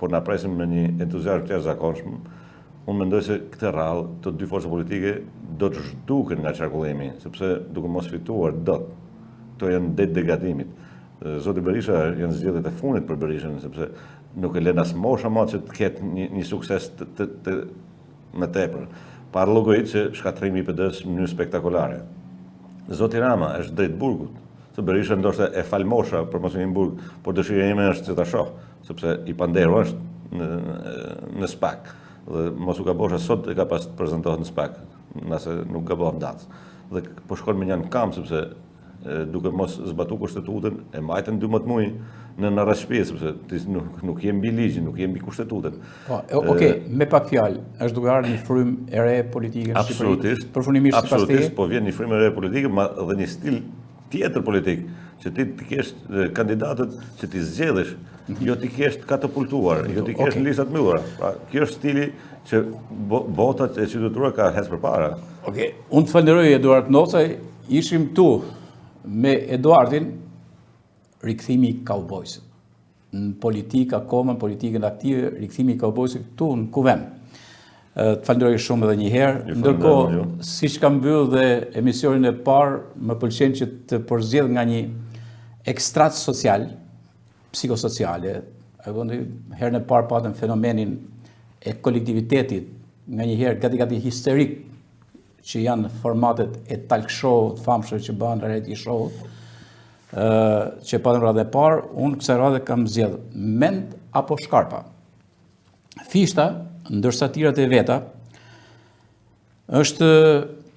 por na presim me një entuziazëm të jashtëzakonshëm. Unë mendoj se këtë rrallë, këto dy forca politike do të zhduken nga qarkullimi, sepse duke mos fituar dot. Këto janë det degratimit. Zoti Berisha janë zgjedhjet e fundit për Berishën, sepse nuk e lën as mosha më që të ketë një sukses më tepër. Pa llogarit që shkatrimi I PD-s në mënyrë spektakolare. Zoti Rama është drejt burgut, se Berisha ndoshta e fal mosha për mos në burg, por dëshira ime është që ta shoh, sepse I panderu është në SPAK. Dhe mos u gabosha sot e ka pas prezantohet në SPAK, nëse nuk gabohem datë. Dhe po shkon me një në kam, sepse duke mos zbatu kushtetutën, e mbajtën 12 muaj në rreshpije, sepse nuk jem mbi ligjin, nuk jem mbi kushtetutën. Okej, me pak fjalë, është duke ardhur një frymë e re politike në Shqipëri. Absolutisht. Përfundimisht sipas teje. Absolutisht, po vjen një frymë e re politike, dhe një stil tjetër politik, që ti të kesh kandidatët që ti zgjedhësh, jo ti kesh katapultuar, jo ti kesh listat mbyllura. Pra, kjo është stili që botat e qytetarëve ka hes përpara. Okej, unë të falenderoj Eduard Nocaj, ishim këtu me Eduardin, rikthimi I kaubojsit. Në politikë akoma, në politikën aktive, rikthimi I kaubojsit këtu në kuvend. Të falenderoj shumë edhe një herë. Ndërkohë, siç kam mbyll dhe emisionin e parë, më pëlqen që të përzjedh nga një ekstrat social, psikosociale. Herën e parë patëm fenomenin e kolektivitetit, nga një herë gati histerik, që janë formatet e talk show të famshme që bëhen reality show, që patëm radhë e parë, unë kësaj radhe kam zgjedhur mend apo shkarpa. Fishta, ndërsa tirat e veta, është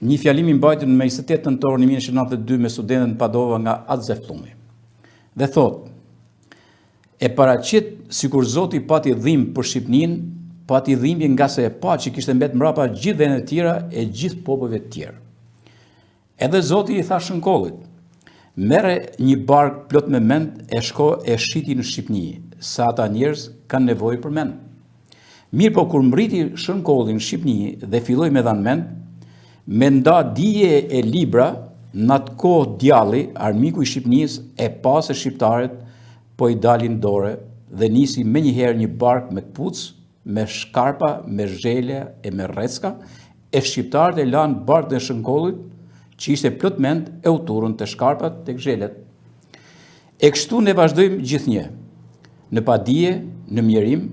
një fjalim I mbajtur në 28 nëntor 1992 me studentën në Padova nga Adze Flumi. Dhe thot, e paraqit sikur Zoti pati dhimbje për Shqipërinë, pati dhimbje nga se e pa që kishte mbet mbrapa gjithë vendet e tjera e gjithë popujve të tjerë. Edhe Zoti I tha shënkollit, merre një bark plot me mend e shko e shiti në Shqipëni, sa ata njerëz kanë nevojë për mend. Mirë po kur mbriti shënkolli në Shqipëni dhe filloi me dhan mend, me nda dije e libra, në atë kohë djalli, armiku I Shqipënisë, e pa se shqiptarët po I dalin dore dhe nisi me njëherë një bark me kpucë, me shkarpa, me zhele e me rrecka, e shqiptarët e lanë barkën e shënkollit, që ishte plot mend e u turën të shkarpat tek zhelet. E kështu ne vazhdojmë gjithnjë, në padije, në mjerim,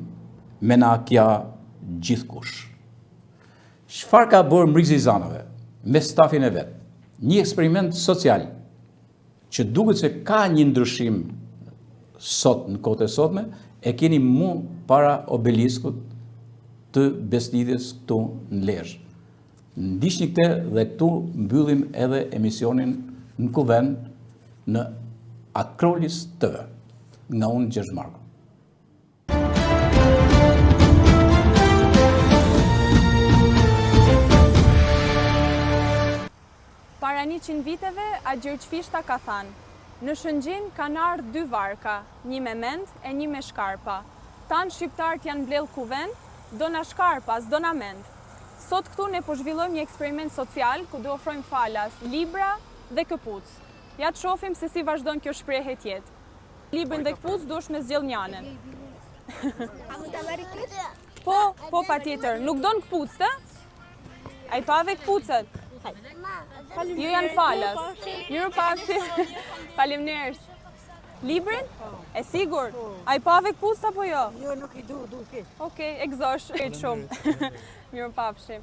me na kja gjithkush. Çfarë ka bërë Mrizi Zanove me stafin e vet? Një eksperiment social që duket se ka një ndryshim sot në kohët e sotme, e keni mu para obeliskut të Beslidhjes këtu në Lezhë. Ndiqni këtë dhe këtu mbyllim edhe emisionin në kuvend në Akrolis TV. Nga unë Gjergj Marko. Para 100 viteve, a Gjergj Fishta ka thanë, në Shëngjin kanë ardhur 2 varka, një me mend e një me shkarpa. Tanë shqiptarët janë mbledh kuvend, do na shkarpa, s'do na mend. Sot këtu ne po zhvillojmë një eksperiment social ku do ofrojmë falas, libra dhe këpucë. Ja të shohim se si vazhdon kjo shprehje tjetë. Librin dhe këpucë duhesh me zgjidh njënën. Po patjetër, nuk don këpucët, ë? Ai pa dhe këpucët. Ju janë falas. Mirupafshim. Faleminderit. Librin? E sigurt? A i pave këpucët apo jo? Jo, nuk i duke. Okej, e gëzosh. Shumë. Mirupafshim.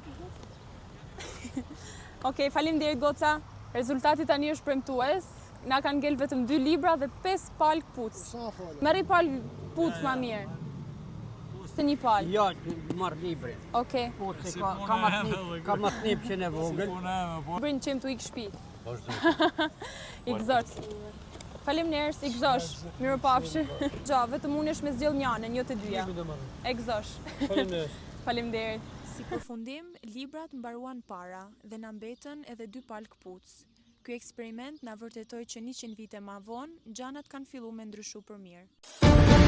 Okej, faleminderit goca. Rezultati tani është premtues. Na kanë ngel vetëm 2 libra dhe 5 palë këpucë. Merri palë këpucë ma mirë. Së një palë. Ja, marr librin. Okej. Po, se ka ma t'nip që në vogël. Librin qem t'u ik shtëpi. I gëzosh. Faleminderit, i gëzosh. Mirupafshim. Gja, vetëm unë është me zgjell njënën, jo të dyja. E gëzosh. Faleminderit. Si përfundim, librat mbaruan para dhe na mbetën edhe 2 palë këpucë. Ky eksperiment na vërtetoi që 100 vite më vonë, gjanat kanë filluar me ndryshu për mirë.